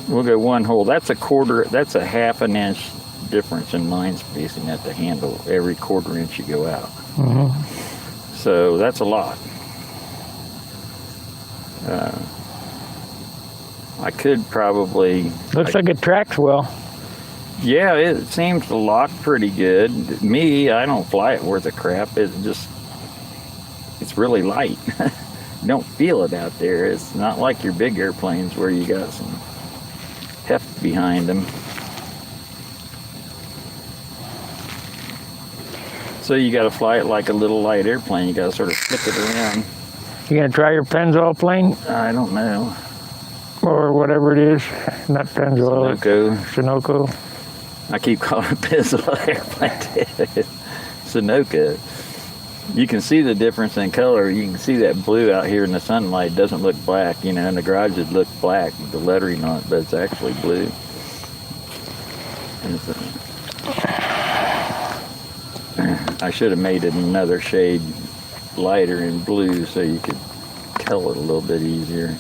Speaker 2: We'll go one hole. That's a half an inch difference in line spacing at the handle every 1/4 inch you go out.
Speaker 1: Mm-hmm.
Speaker 2: So that's a lot. I could probably...
Speaker 1: Looks like it tracks well.
Speaker 2: Yeah, it seems to lock pretty good. Me, I don't fly it worth a crap. It's really light. You don't feel it out there. It's not like your big airplanes where you got some heft behind them. So you got to fly it like a little light airplane. You got to sort of flip it around.
Speaker 1: You gonna try your Pennzoil plane?
Speaker 2: I don't know.
Speaker 1: Or whatever it is. Not Pennzoil. Sunoco.
Speaker 2: I keep calling it Pennzoil airplane. Sunoco. You can see the difference in color. You can see that blue out here in the sunlight. It doesn't look black, you know. In the garage it looked black with the lettering on it, but it's actually blue. I should have made it another shade lighter in blue so you could tell it a little bit easier.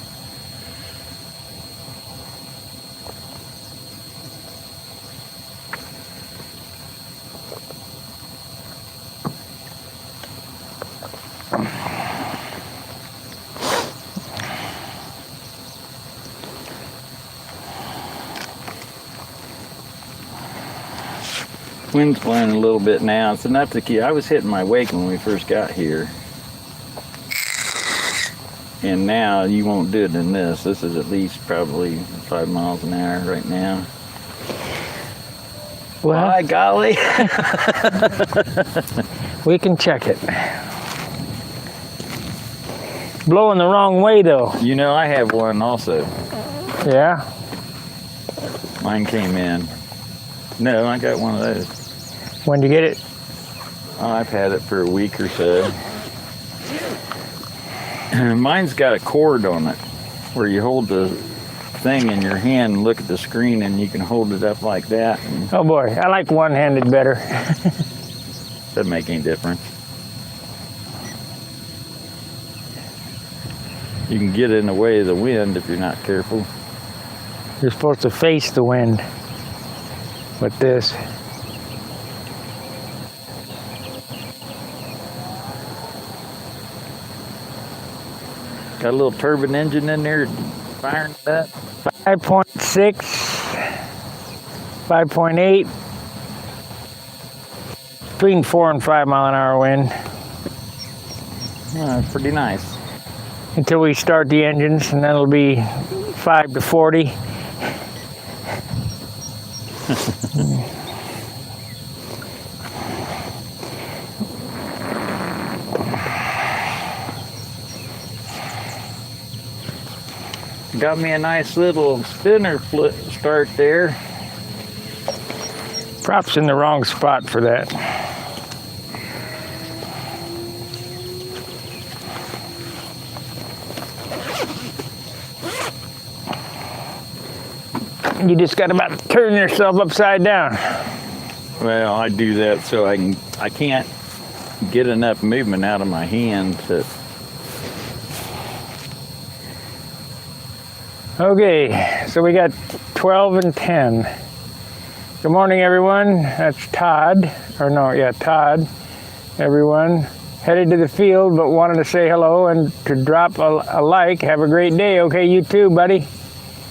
Speaker 2: Wind's blowing a little bit now. It's enough to keep. I was hitting my wake when we first got here. And now you won't do it in this. This is at least probably 5 miles an hour right now.
Speaker 1: Well,
Speaker 2: by golly.
Speaker 1: We can check it. Blowing the wrong way though.
Speaker 2: You know, I have one also.
Speaker 1: Yeah?
Speaker 2: Mine came in. No, I got one of those.
Speaker 1: When'd you get it?
Speaker 2: Oh, I've had it for a week or so. Mine's got a cord on it where you hold the thing in your hand and look at the screen, and you can hold it up like that.
Speaker 1: Oh boy, I like one-handed better.
Speaker 2: Doesn't make any difference. You can get in the way of the wind if you're not careful.
Speaker 1: You're supposed to face the wind with this.
Speaker 2: Got a little turbine engine in there firing that.
Speaker 1: 5.6, 5.8, between 4 and 5 mile an hour wind.
Speaker 2: Oh, pretty nice.
Speaker 1: Until we start the engines, and then it'll be 5 to 40.
Speaker 2: got me a nice little spinner flip start there.
Speaker 1: Prop's in the wrong spot for that. You just got about to turn yourself upside down.
Speaker 2: Well, I do that so I can't get enough movement out of my hand to.
Speaker 1: Okay, so we got 12 and 10. Good morning, everyone. That's Todd. Todd. Everyone headed to the field, but wanted to say hello and to drop a like. Have a great day. Okay, you too, buddy.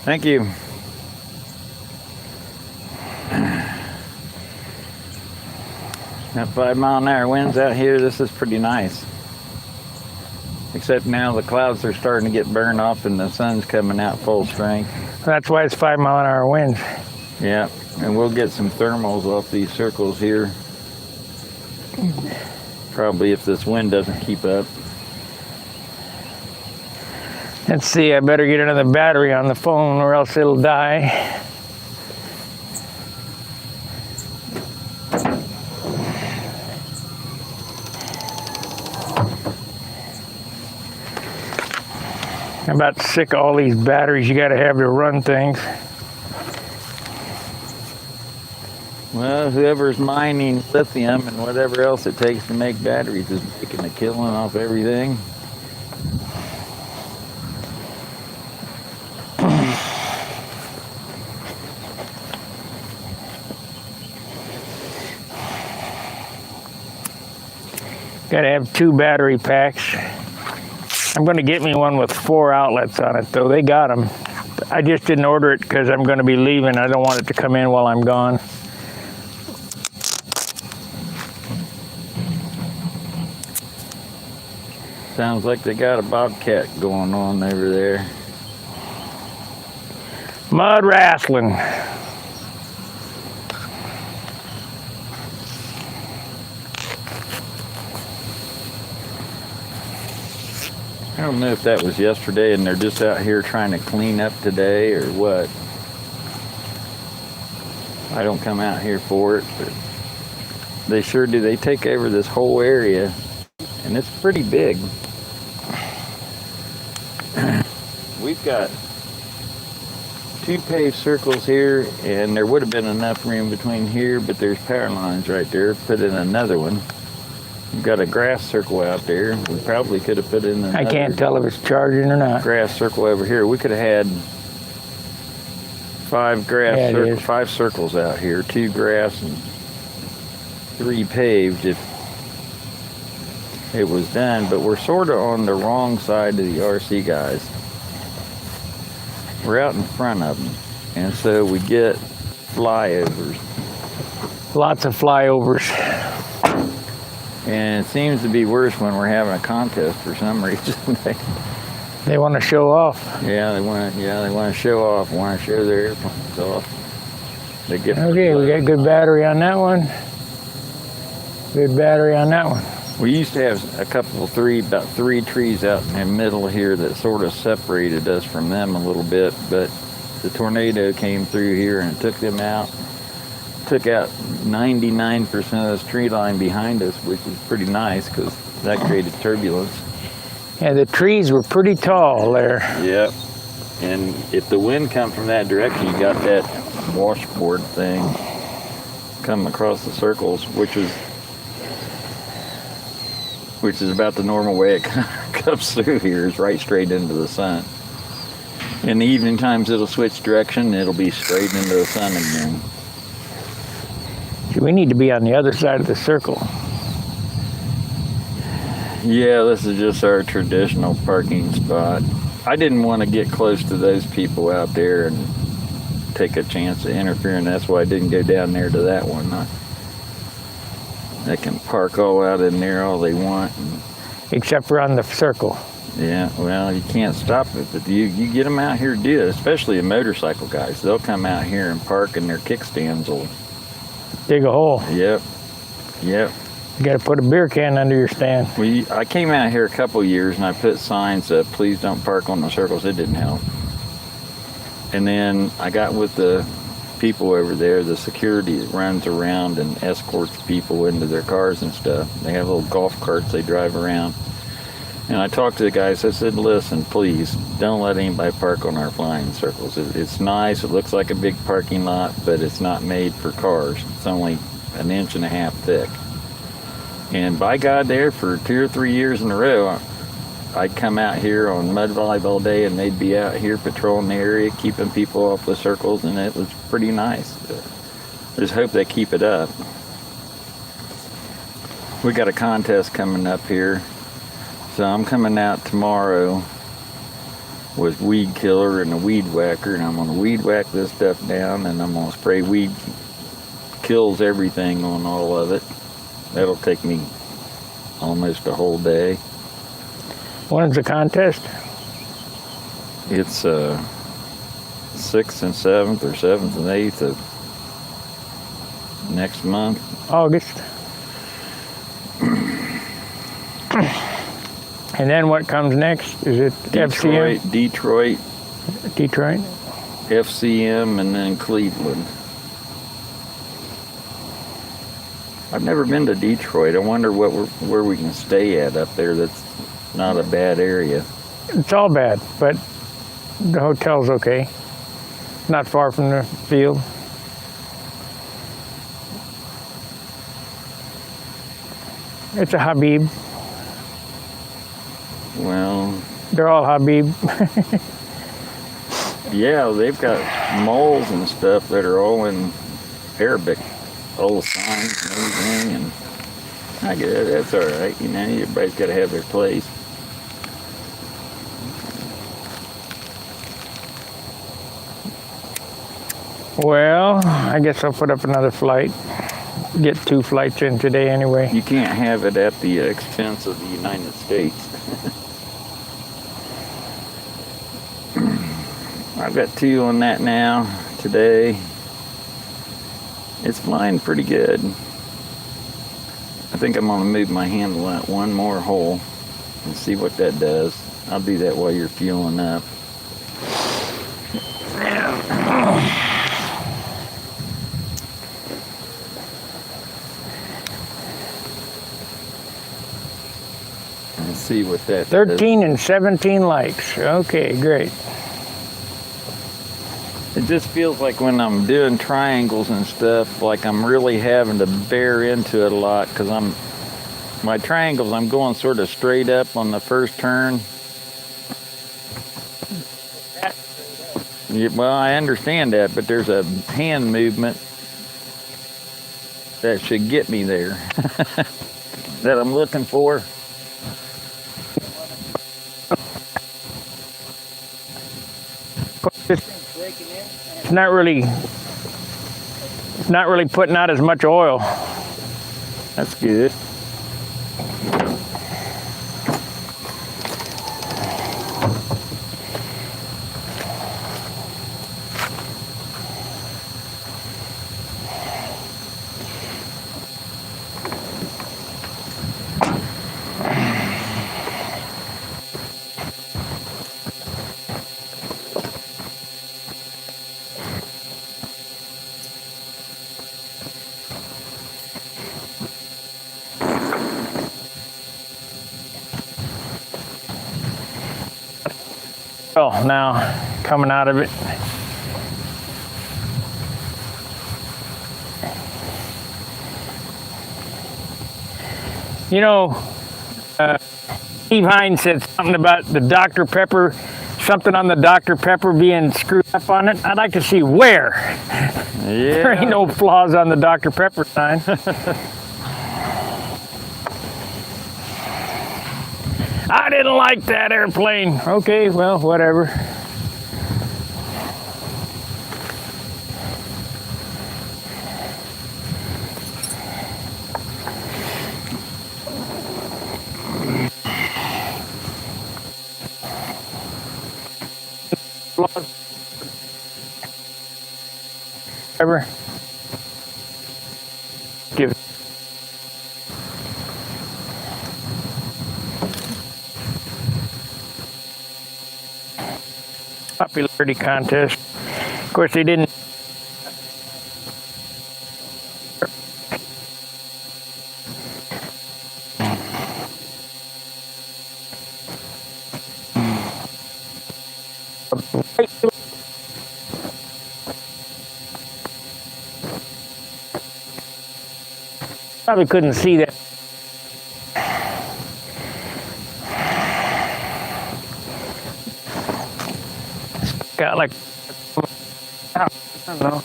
Speaker 2: Thank you. Got 5 mile an hour winds out here. This is pretty nice. Except now the clouds are starting to get burned off and the sun's coming out full strength.
Speaker 1: That's why it's 5 mile an hour winds.
Speaker 2: Yeah, and we'll get some thermals off these circles here. Probably if this wind doesn't keep up.
Speaker 1: Let's see, I better get another battery on the phone or else it'll die. I'm about sick of all these batteries you got to have to run things.
Speaker 2: Well, whoever's mining lithium and whatever else it takes to make batteries is making a killing off everything.
Speaker 1: Got to have 2 battery packs. I'm going to get me one with 4 outlets on it, though. They got them. I just didn't order it because I'm going to be leaving. I don't want it to come in while I'm gone.
Speaker 2: Sounds like they got a bobcat going on over there.
Speaker 1: Mud wrestling.
Speaker 2: I don't know if that was yesterday and they're just out here trying to clean up today or what. I don't come out here for it, but they sure do. They take over this whole area and it's pretty big. We've got 2 paved circles here and there would have been enough room between here, but there's power lines right there. Put in another one. We've got a grass circle out there. We probably could have put in another.
Speaker 1: I can't tell if it's charging or not.
Speaker 2: Grass circle over here. We could have had 5 circles out here, 2 grass and 3 paved if it was done. But we're sort of on the wrong side of the RC guys. We're out in front of them, and so we get flyovers.
Speaker 1: Lots of flyovers.
Speaker 2: And it seems to be worse when we're having a contest for some reason.
Speaker 1: They want to show off.
Speaker 2: Yeah, they want to show off. Want to show their airplanes off. They get.
Speaker 1: Okay, we got good battery on that one. Good battery on that one.
Speaker 2: We used to have about 3 trees out in the middle here that sort of separated us from them a little bit, but the tornado came through here and took them out. Took out 99% of this tree line behind us, which is pretty nice because that created turbulence.
Speaker 1: Yeah, the trees were pretty tall there.
Speaker 2: Yep. And if the wind come from that direction, you got that washboard thing coming across the circles, which is about the normal way it comes through here, is right straight into the sun. In the evening times, it'll switch direction, and it'll be straight into the sun again.
Speaker 1: We need to be on the other side of the circle.
Speaker 2: Yeah, this is just our traditional parking spot. I didn't want to get close to those people out there and take a chance of interfering. That's why I didn't go down there to that one. They can park all out in there all they want.
Speaker 1: Except for on the circle.
Speaker 2: Yeah, well, you can't stop it, but you get them out here to do it, especially the motorcycle guys. They'll come out here and park and their kickstands will
Speaker 1: dig a hole.
Speaker 2: Yep.
Speaker 1: You got to put a beer can under your stand.
Speaker 2: I came out here a couple years and I put signs up, please don't park on the circles. It didn't help. And then I got with the people over there, the security that runs around and escorts people into their cars and stuff. They have little golf carts they drive around. And I talked to the guys. I said, listen, please, don't let anybody park on our flying circles. It's nice. It looks like a big parking lot, but it's not made for cars. It's only 1.5 inches thick. And by God, there for 2 or 3 years in a row, I'd come out here on mud volleyball day, and they'd be out here patrolling the area, keeping people off the circles, and it was pretty nice. I just hope they keep it up. We got a contest coming up here, so I'm coming out tomorrow with weed killer and a weed whacker, and I'm gonna weed whack this stuff down, and I'm gonna spray weed kills everything on all of it. That'll take me almost a whole day.
Speaker 1: When's the contest?
Speaker 2: It's 6th and 7th or 7th and 8th of next month.
Speaker 1: August. And then what comes next? Is it FCM?
Speaker 2: Detroit,
Speaker 1: Detroit?
Speaker 2: FCM, and then Cleveland. I've never been to Detroit. I wonder where we can stay at up there that's not a bad area.
Speaker 1: It's all bad, but the hotel's okay. Not far from the field. It's a Habib.
Speaker 2: Well,
Speaker 1: They're all Habib.
Speaker 2: yeah, they've got malls and stuff that are all in Arabic. All the signs and everything, and I get it. That's all right. You know, everybody's got to have their place.
Speaker 1: Well, I guess I'll put up another flight. Get 2 flights in today anyway.
Speaker 2: You can't have it at the expense of the United States. I've got 2 on that now today. It's flying pretty good. I think I'm gonna move my handle out 1 more hole and see what that does. I'll do that while you're fueling up. Let's see what that
Speaker 1: 13 and 17 likes. Okay, great.
Speaker 2: It just feels like when I'm doing triangles and stuff, like I'm really having to bear into it a lot, because my triangles, I'm going sort of straight up on the first turn. Yeah, well, I understand that, but there's a hand movement that should get me there that I'm looking for.
Speaker 1: It's not really putting out as much oil.
Speaker 2: That's good.
Speaker 1: Well, now coming out of it. You know, Steve Hines said something about the Dr. Pepper, something on the Dr. Pepper being screwed up on it. I'd like to see where.
Speaker 2: Yeah.
Speaker 1: There ain't no flaws on the Dr. Pepper sign. I didn't like that airplane. Okay, well, whatever. Whatever. Give it. Popularity contest. course, they didn't. Probably couldn't see that. Got like, I don't know.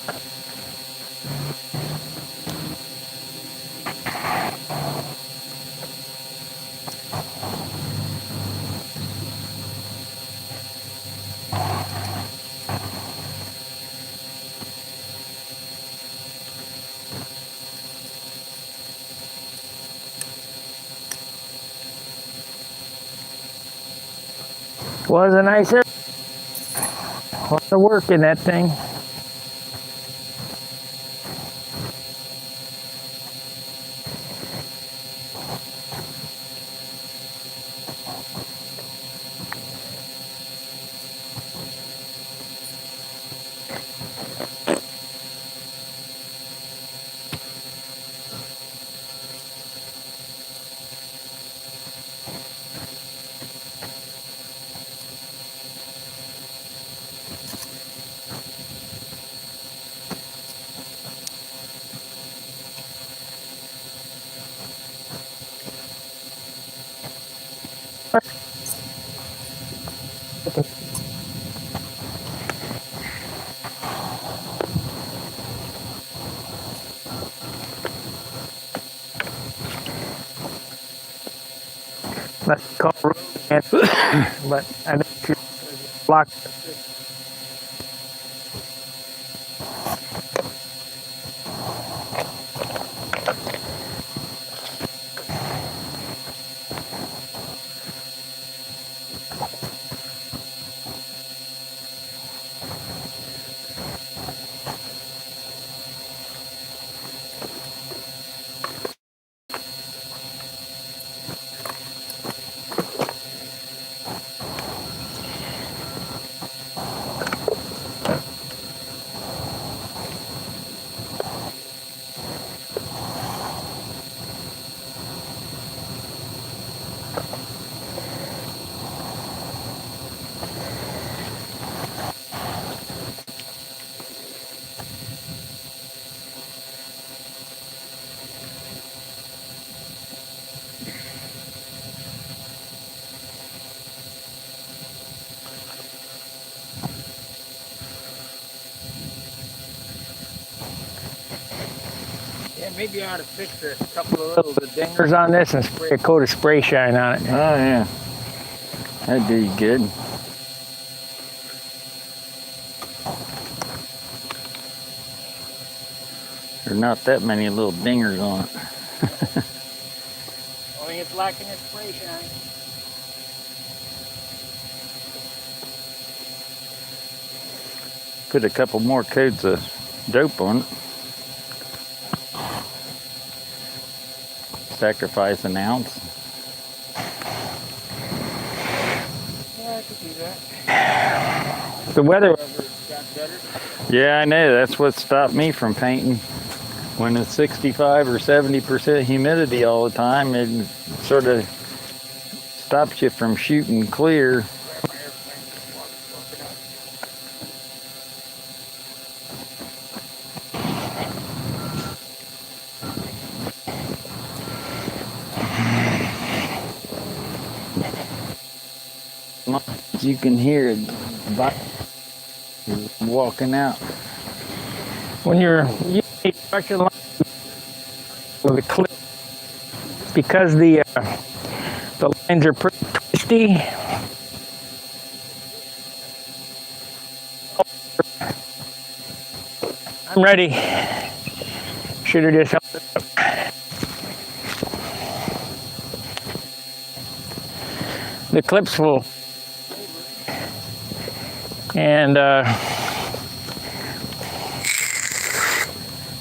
Speaker 1: Was a nice area. Lots of work in that thing. Let's call road again. But I think you blocked. Yeah, maybe I ought to fix a couple of little dingers on this and spray a coat of spray shine on it.
Speaker 2: Oh yeah, that'd do you good. There's not that many little dingers on it.
Speaker 1: Only it's lacking its spray shine.
Speaker 2: Put a couple more coats of dope on it. Sacrifice an ounce.
Speaker 1: Yeah, I could do that. The weather got better.
Speaker 2: Yeah, I know. That's what stopped me from painting. When it's 65 or 70% humidity all the time, it sort of stops you from shooting clear. You can hear it walking out.
Speaker 1: When you're using pressure line with a clip, because the lines are pretty twisty, I'm ready. Should have just held it up. The clips will, and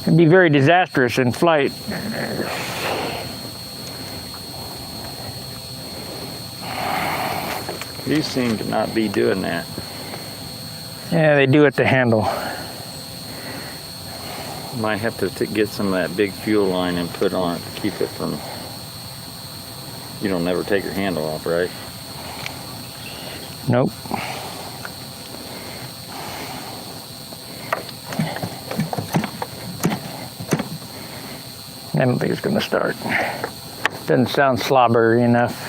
Speaker 1: it'd be very disastrous in flight.
Speaker 2: You seem to not be doing that.
Speaker 1: Yeah, they do at the handle.
Speaker 2: Might have to get some of that big fuel line and put on it to keep it from. You don't never take your handle off, right?
Speaker 1: Nope. I don't think it's gonna start. Doesn't sound slobbery enough.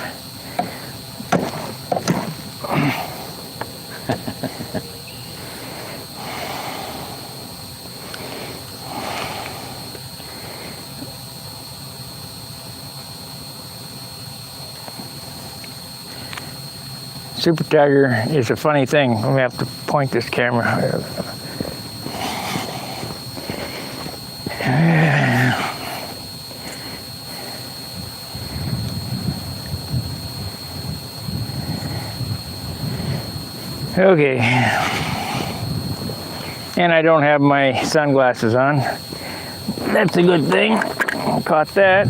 Speaker 1: Super Tiger is a funny thing. I'm gonna have to point this camera. Okay. And I don't have my sunglasses on. That's a good thing. Caught that.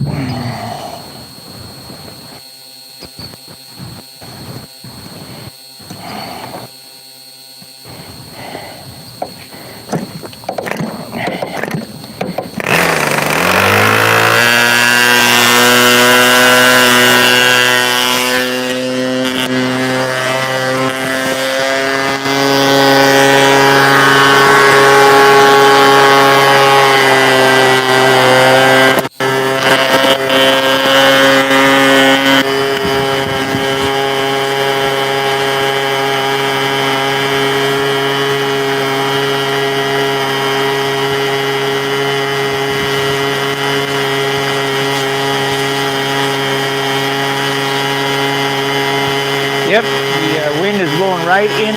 Speaker 1: Yep, the wind is blowing right in.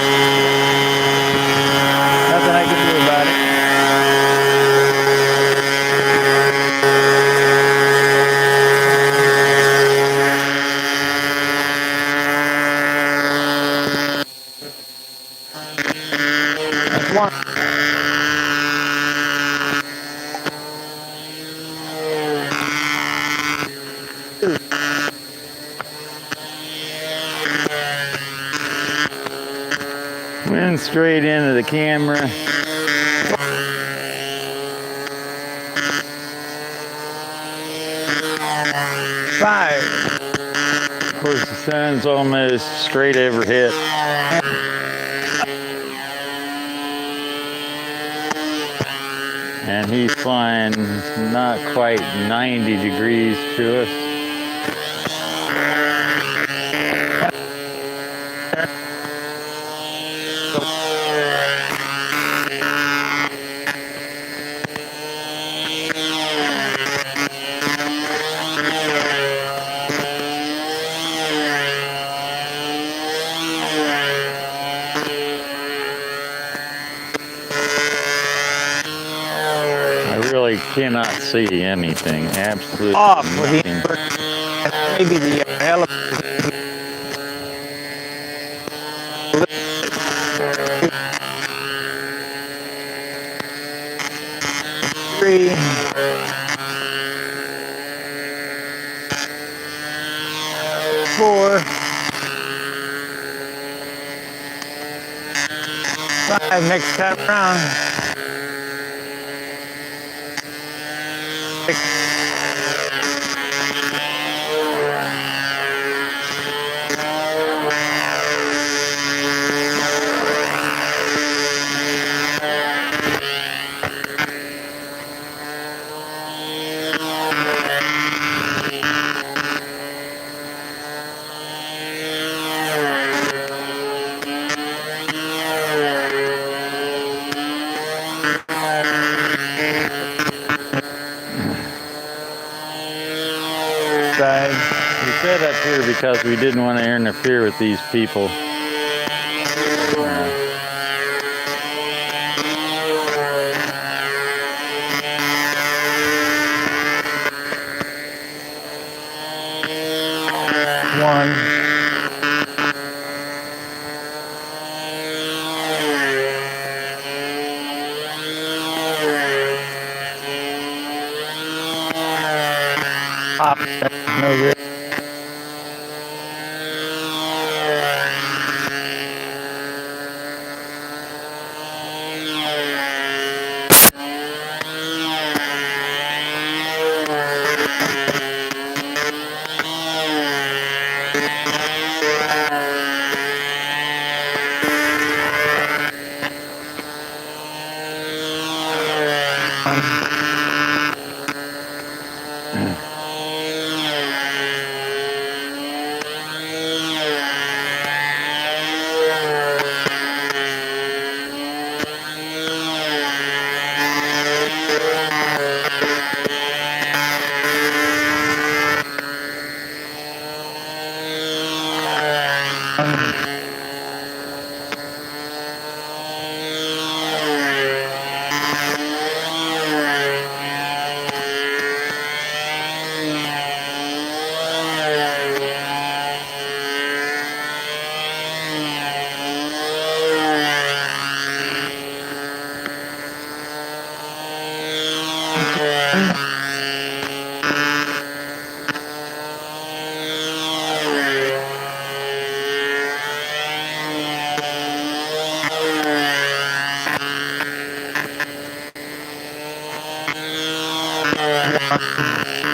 Speaker 1: Nothing I can do about it. That's one.
Speaker 2: Went straight into the camera.
Speaker 1: Five.
Speaker 2: Of course, the sun's almost straight overhead. And he's flying not quite 90 degrees to us. I really cannot see anything. Absolutely
Speaker 1: Off with the
Speaker 2: nothing.
Speaker 1: invert. Maybe the elevator. Three. Four. Five next time around. Six. Side.
Speaker 2: We set up here because we didn't want to interfere with these people.
Speaker 1: One. Up. No good.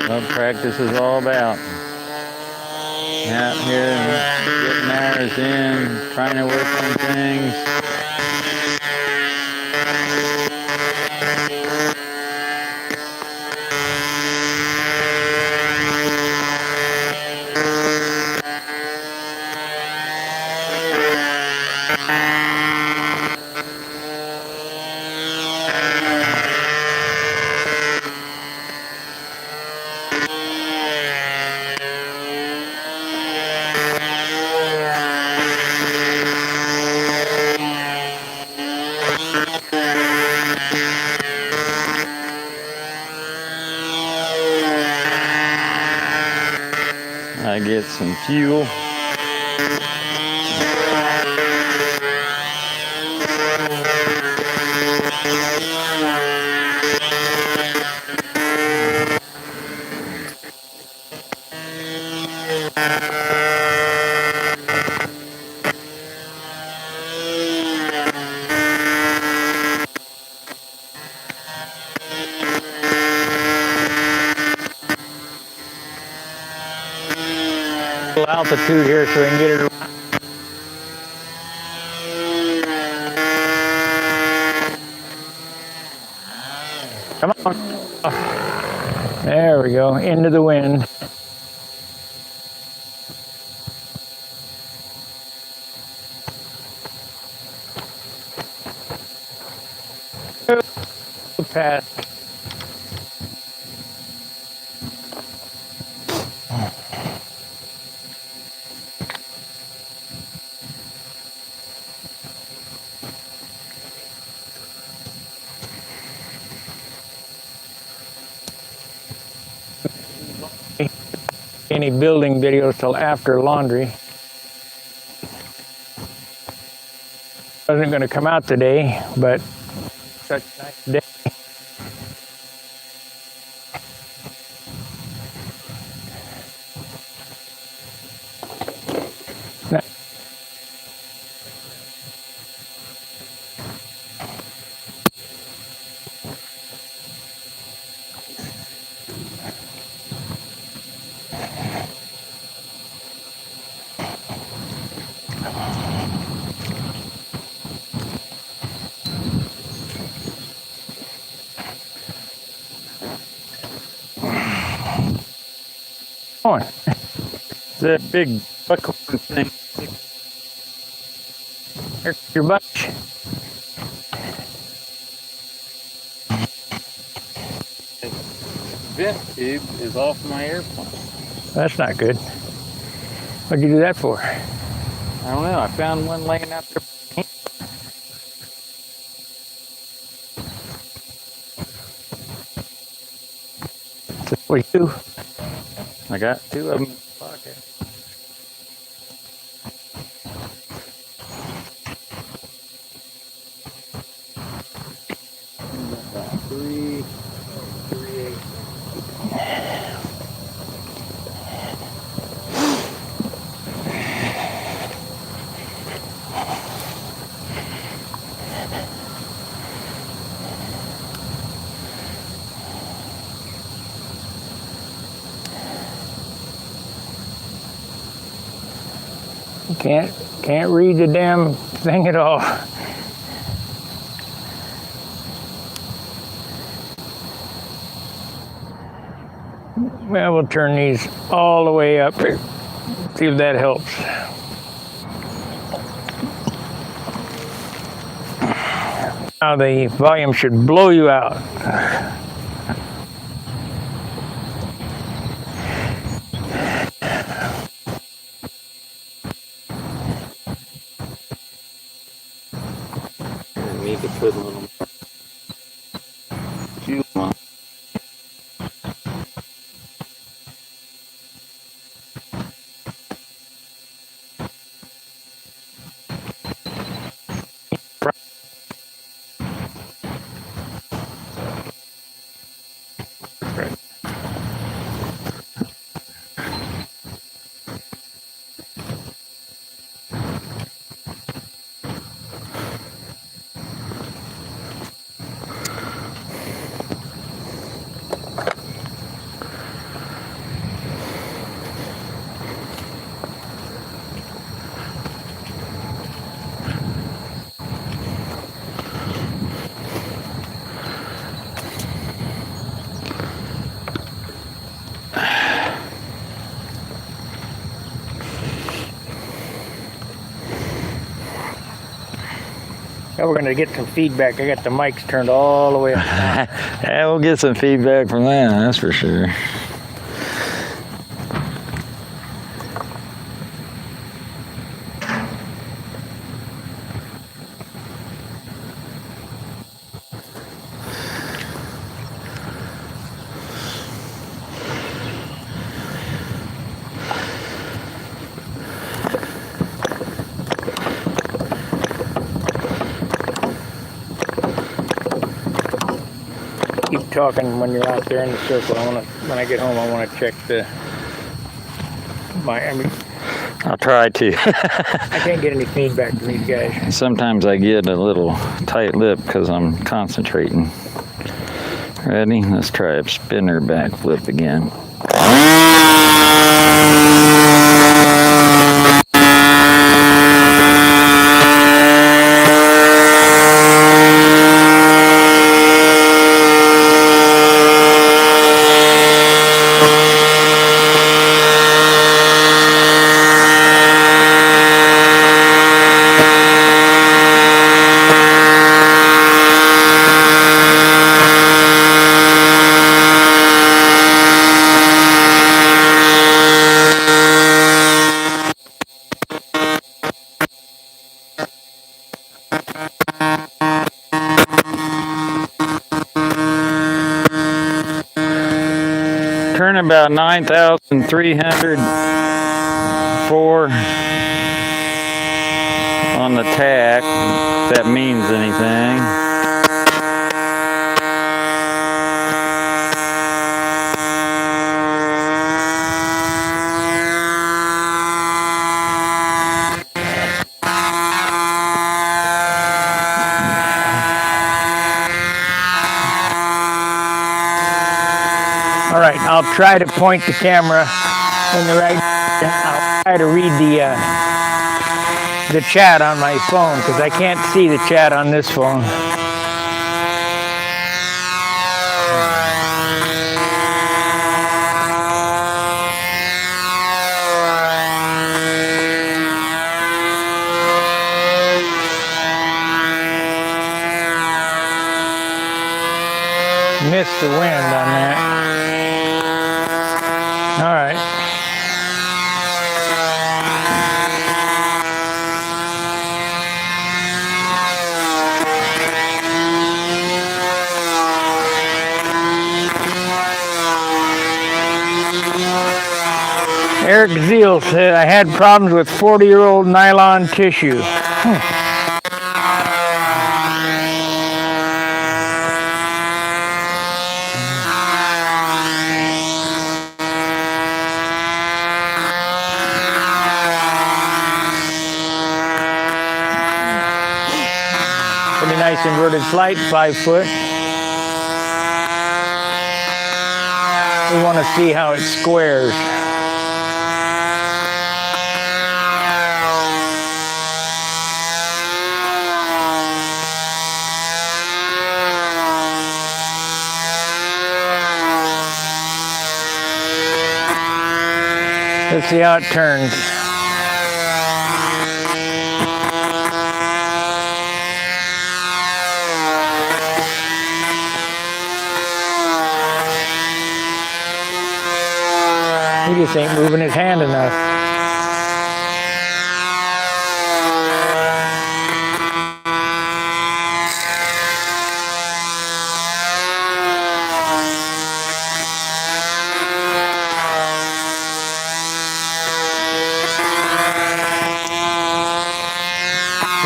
Speaker 2: What practice is all about. Out here, getting hours in, trying to work on things. I get some fuel.
Speaker 1: Altitude here so we can get it around. Come on. There we go, into the wind. Pass. Any building videos till after laundry. Wasn't going to come out today, but such a nice day. On.
Speaker 2: That big buckhorn thing.
Speaker 1: Here's your bunch.
Speaker 2: Vent tube is off my airplane.
Speaker 1: That's not good. What'd you do that for?
Speaker 2: I don't know. I found one laying out there.
Speaker 1: That's what you do.
Speaker 2: I got two of them in the pocket. About three, eight.
Speaker 1: Can't read the damn thing at all. Well, we'll turn these all the way up. See if that helps. Now the volume should blow you out.
Speaker 2: I need to put a little more fuel on.
Speaker 1: Now we're gonna get some feedback. I got the mics turned all the way up.
Speaker 2: Yeah, we'll get some feedback from that, that's for sure.
Speaker 1: Keep talking when you're out there in the circle. When I get home, I want to check
Speaker 2: I'll try to.
Speaker 1: I can't get any feedback from these guys.
Speaker 2: Sometimes I get a little tight lip because I'm concentrating. Ready? Let's try a spinner backflip again. Turn about 9,304 on the tack, if that means anything.
Speaker 1: All right, I'll try to point the camera in the right. I'll try to read the chat on my phone because I can't see the chat on this phone. Missed the wind on that. All right. Eric Zeal said, I had problems with 40-year-old nylon tissue. Pretty nice inverted flight, 5 foot. We want to see how it squares. Let's see how it turns. He just ain't moving his hand enough.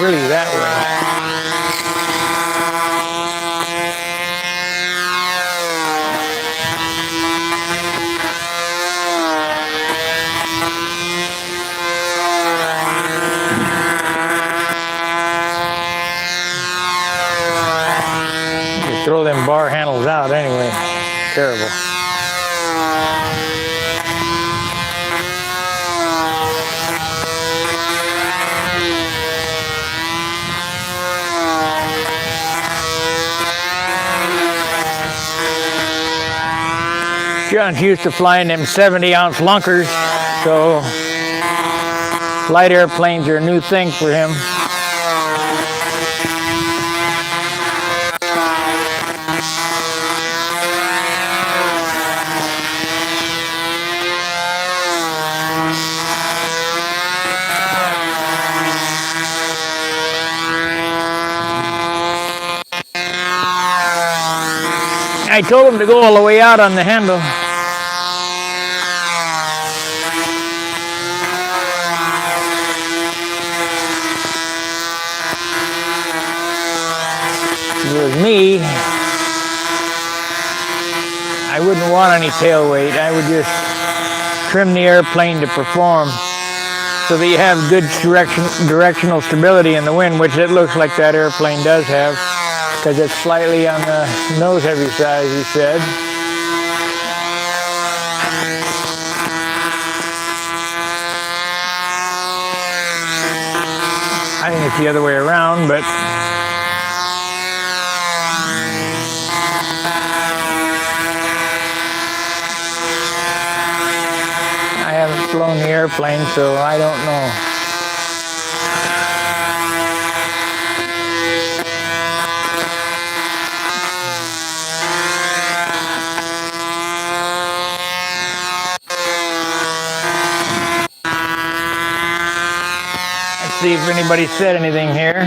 Speaker 1: Really that way. terrible. John's used to flying them 70-ounce lunkers, so light airplanes are a new thing for him. I told him to go all the way out on the handle. If it was me, I wouldn't want any tail weight. I would just trim the airplane to perform so that you have good directional stability in the wind, which it looks like that airplane does have, because it's slightly on the nose heavy side, he said. I think it's the other way around, but I haven't flown the airplane, so I don't know. Let's see if anybody said anything here.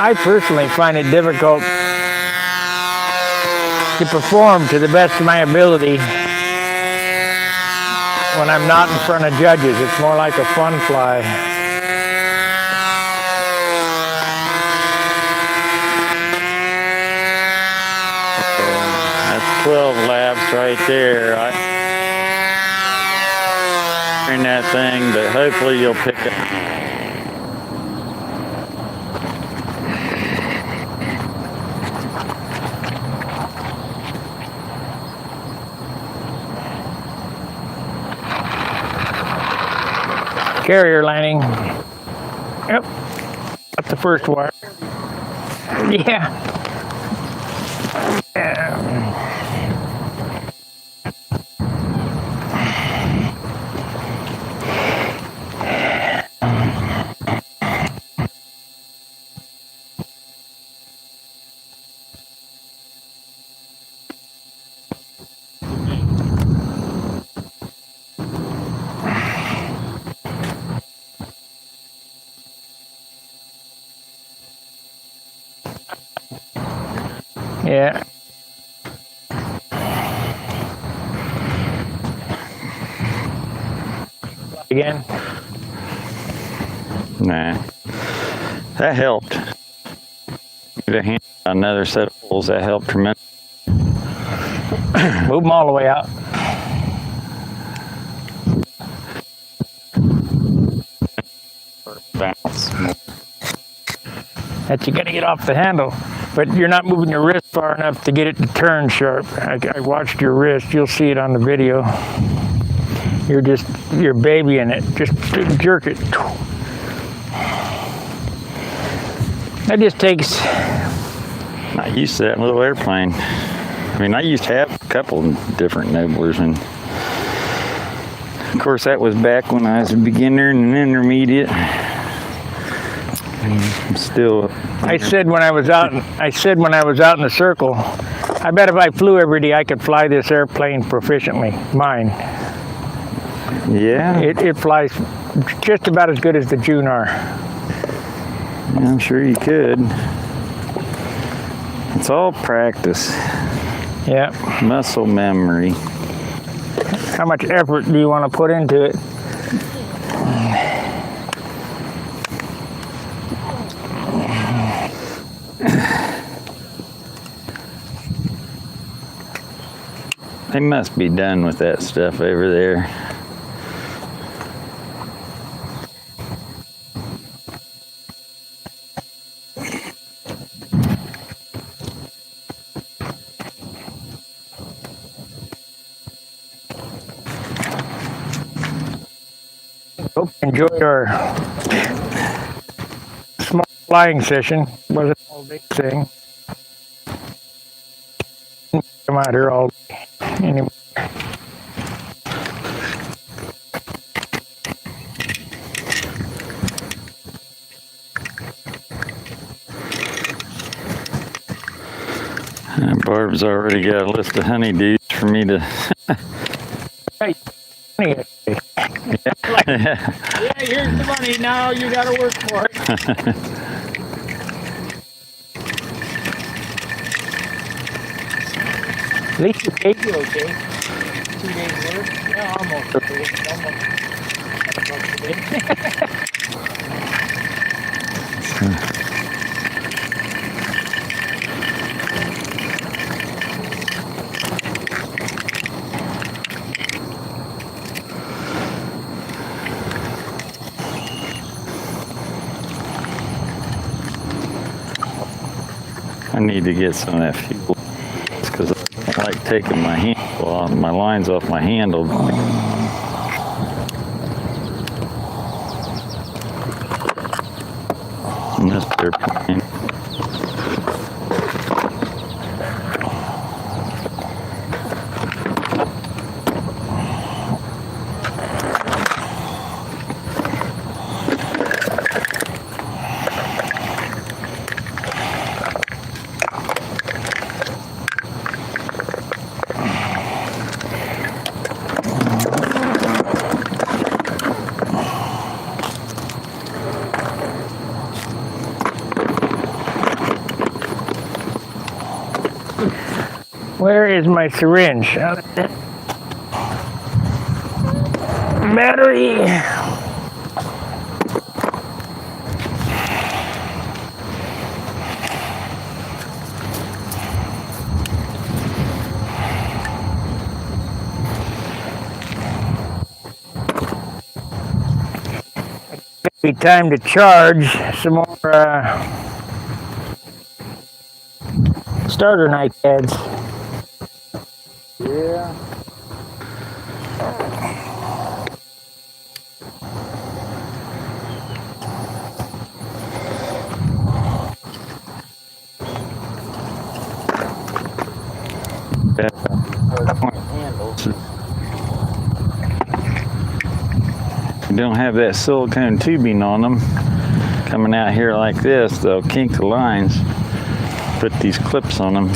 Speaker 1: I personally find it difficult to perform to the best of my ability when I'm not in front of judges. It's more like a fun fly.
Speaker 2: That's 12 laps right there. In that thing, but hopefully you'll pick up.
Speaker 1: Carrier landing. Yep. Up the first wire. Yeah. Yeah. Again.
Speaker 2: Nah. That helped. Give a hand another set of pulls. That helped tremendously.
Speaker 1: Move them all the way out.
Speaker 2: Bounce.
Speaker 1: That you got to get off the handle, but you're not moving your wrist far enough to get it to turn sharp. I watched your wrist. You'll see it on the video. You're babying it. Just jerk it. That just takes.
Speaker 2: Not used to that little airplane. I mean, I used to have a couple different Noblers, and of course that was back when I was a beginner and an intermediate. I'm still
Speaker 1: I said when I was out in the circle, I bet if I flew every day, I could fly this airplane proficiently. Mine.
Speaker 2: Yeah.
Speaker 1: It flies just about as good as the Junar.
Speaker 2: I'm sure you could. It's all practice.
Speaker 1: Yeah.
Speaker 2: Muscle memory.
Speaker 1: How much effort do you want to put into it?
Speaker 2: They must be done with that stuff over there.
Speaker 1: Hope you enjoyed our small flying session. It was an all-day thing. Come out here all day. Anyway.
Speaker 2: Barb's already got a list of honeydews for me to.
Speaker 1: Hey, yeah, here's the money. Now you got to work for it. At least you paid you okay. 2 days work. Yeah, almost okay. Almost.
Speaker 2: I need to get some of that fuel because I don't like taking my lines off my handle. And this airplane.
Speaker 1: Where is my syringe? Battery. Be time to charge some more starter night pads.
Speaker 2: Yeah. You don't have that silicone tubing on them coming out here like this, they'll kink the lines. Put these clips on them.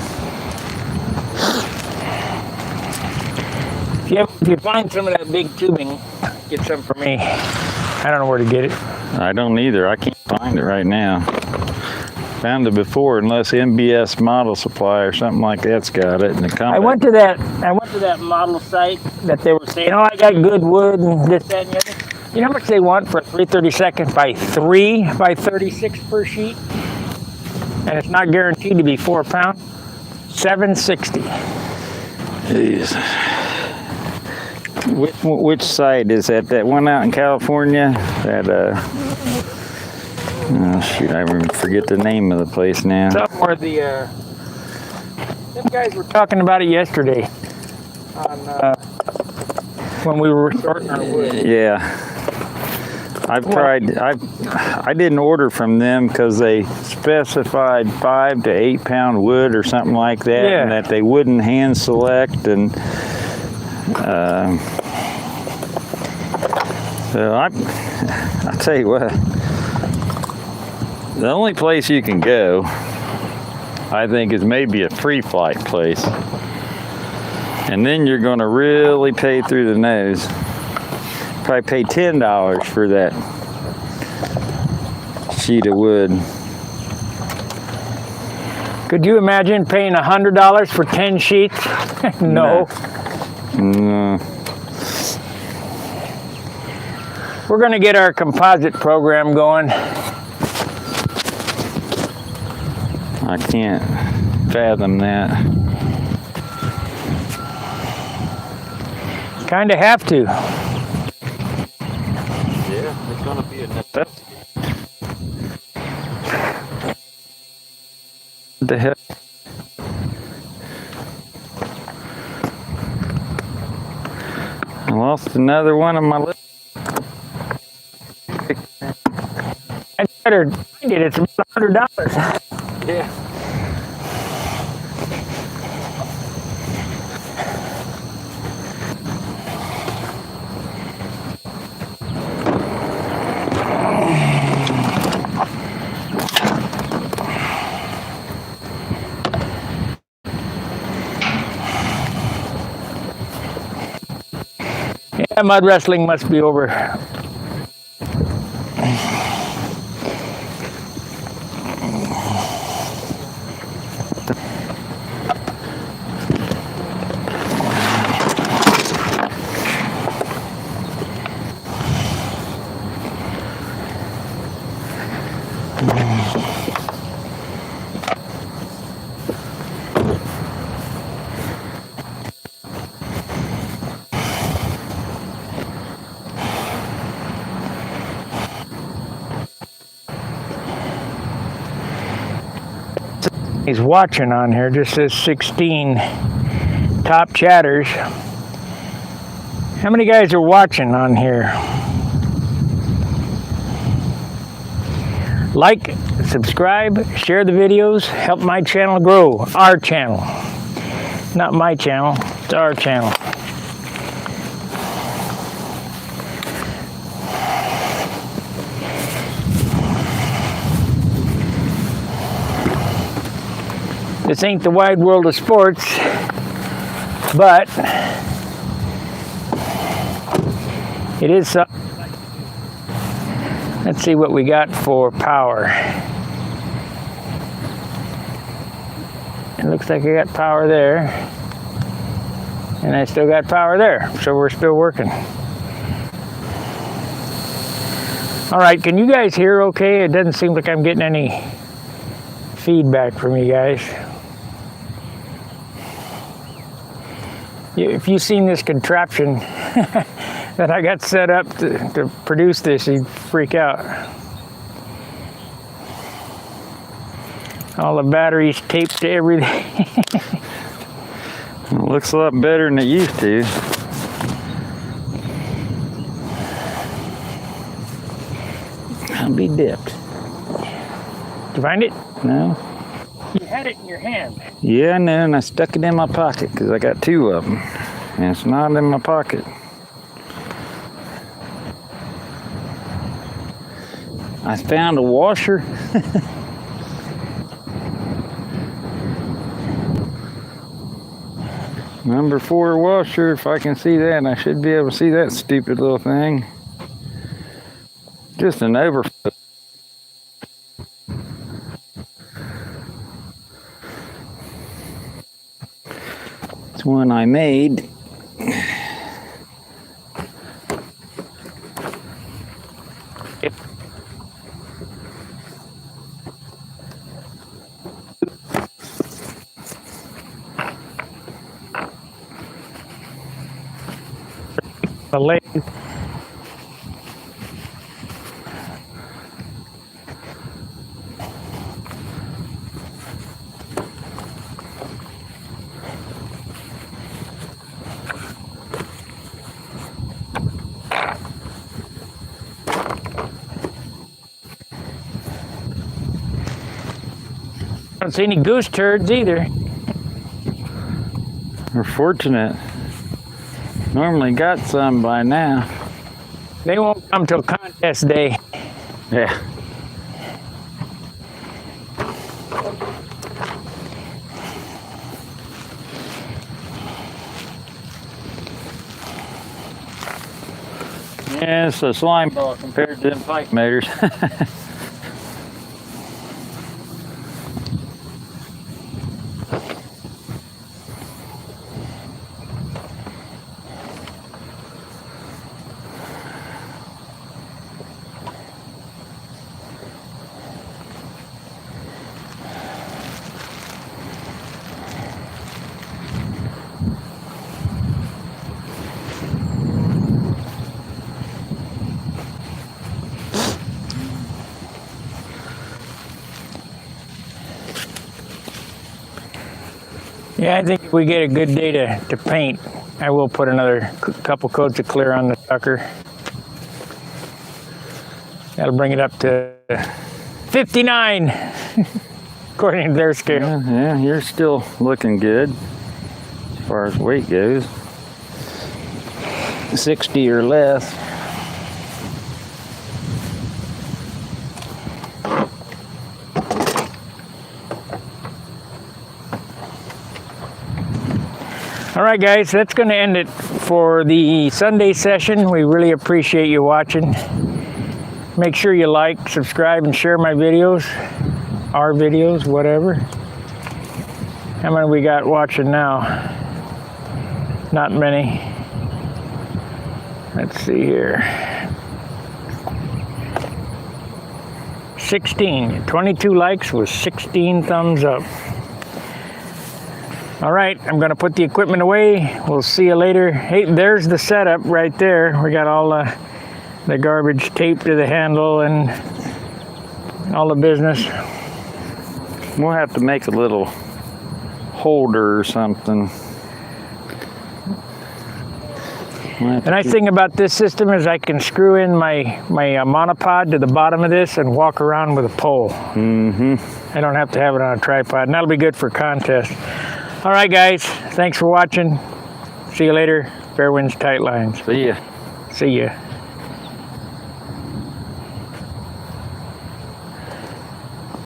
Speaker 1: If you find some of that big tubing, get some for me. I don't know where to get it.
Speaker 2: I don't either. I can't find it right now. Found it before, unless MBS Model Supply or something like that's got it. And
Speaker 1: I went to that model site that they were saying, oh, I got good wood and this, that, and the other. You know how much they want for a 332nd by 3 by 36 per sheet? And it's not guaranteed to be 4 pound. $760.
Speaker 2: Jeez. Which site is that? That one out in California? That oh shoot, I forget the name of the place now.
Speaker 1: Somewhere them guys were talking about it yesterday on when we were sorting our wood.
Speaker 2: Yeah. I've tried. I didn't order from them because they specified 5 to 8 pound wood or something like that,
Speaker 1: Yeah.
Speaker 2: and that they wouldn't hand select. And so I tell you what, The only place you can go, I think, is maybe a free flight place. And then you're going to really pay through the nose. Probably pay $10 for that sheet of wood.
Speaker 1: Could you imagine paying $100 for 10 sheets? No.
Speaker 2: No.
Speaker 1: We're going to get our composite program going.
Speaker 2: I can't fathom that.
Speaker 1: Kind of have to.
Speaker 2: Yeah, it's going to be a necessity. What the heck? I lost another one of my lips.
Speaker 1: I better find it. It's about $100.
Speaker 2: Yeah.
Speaker 1: Yeah, mud wrestling must be over. He's watching on here, just says 16 top chatters. How many guys are watching on here? Like, subscribe, share the videos, help my channel grow. Our channel. Not my channel, it's our channel. This ain't the wide world of sports, but it is something. Let's see what we got for power. It looks like I got power there, and I still got power there, so we're still working. All right, can you guys hear okay? It doesn't seem like I'm getting any feedback from you guys. If you've seen this contraption that I got set up to produce this, you'd freak out. All the batteries taped to everything.
Speaker 2: It looks a lot better than it used to. I'll be dipped.
Speaker 1: Did you find it?
Speaker 2: No?
Speaker 1: You had it in your hand.
Speaker 2: Yeah, I know, and I stuck it in my pocket because I got two of them. And it's not in my pocket. I found a washer. Number 4 washer, if I can see that, I should be able to see that stupid little thing. Just an overflow. It's one I made.
Speaker 1: The leg. I don't see any goose turds either.
Speaker 2: We're fortunate. Normally got some by now.
Speaker 1: They won't come till contest day.
Speaker 2: Yeah. Yeah, it's a slime ball compared to them pike motors.
Speaker 1: Yeah, I think if we get a good day to paint, I will put another couple coats of clear on the sucker. That'll bring it up to 59, according to their scale.
Speaker 2: Yeah, you're still looking good as far as weight goes.
Speaker 1: 60 or less. All right, guys, that's going to end it for the Sunday session. We really appreciate you watching. Make sure you like, subscribe, and share my videos, our videos, whatever. How many we got watching now? Not many. Let's see here. 16. 22 likes with 16 thumbs up. All right, I'm gonna put the equipment away. We'll see you later. Hey, there's the setup right there. We got all the garbage taped to the handle and all the business.
Speaker 2: We'll have to make a little holder or something.
Speaker 1: The nice thing about this system is I can screw in my monopod to the bottom of this and walk around with a pole. I don't have to have it on a tripod, and that'll be good for contests. All right, guys, thanks for watching. See you later. Fair winds, tight lines.
Speaker 2: See ya.
Speaker 1: See ya.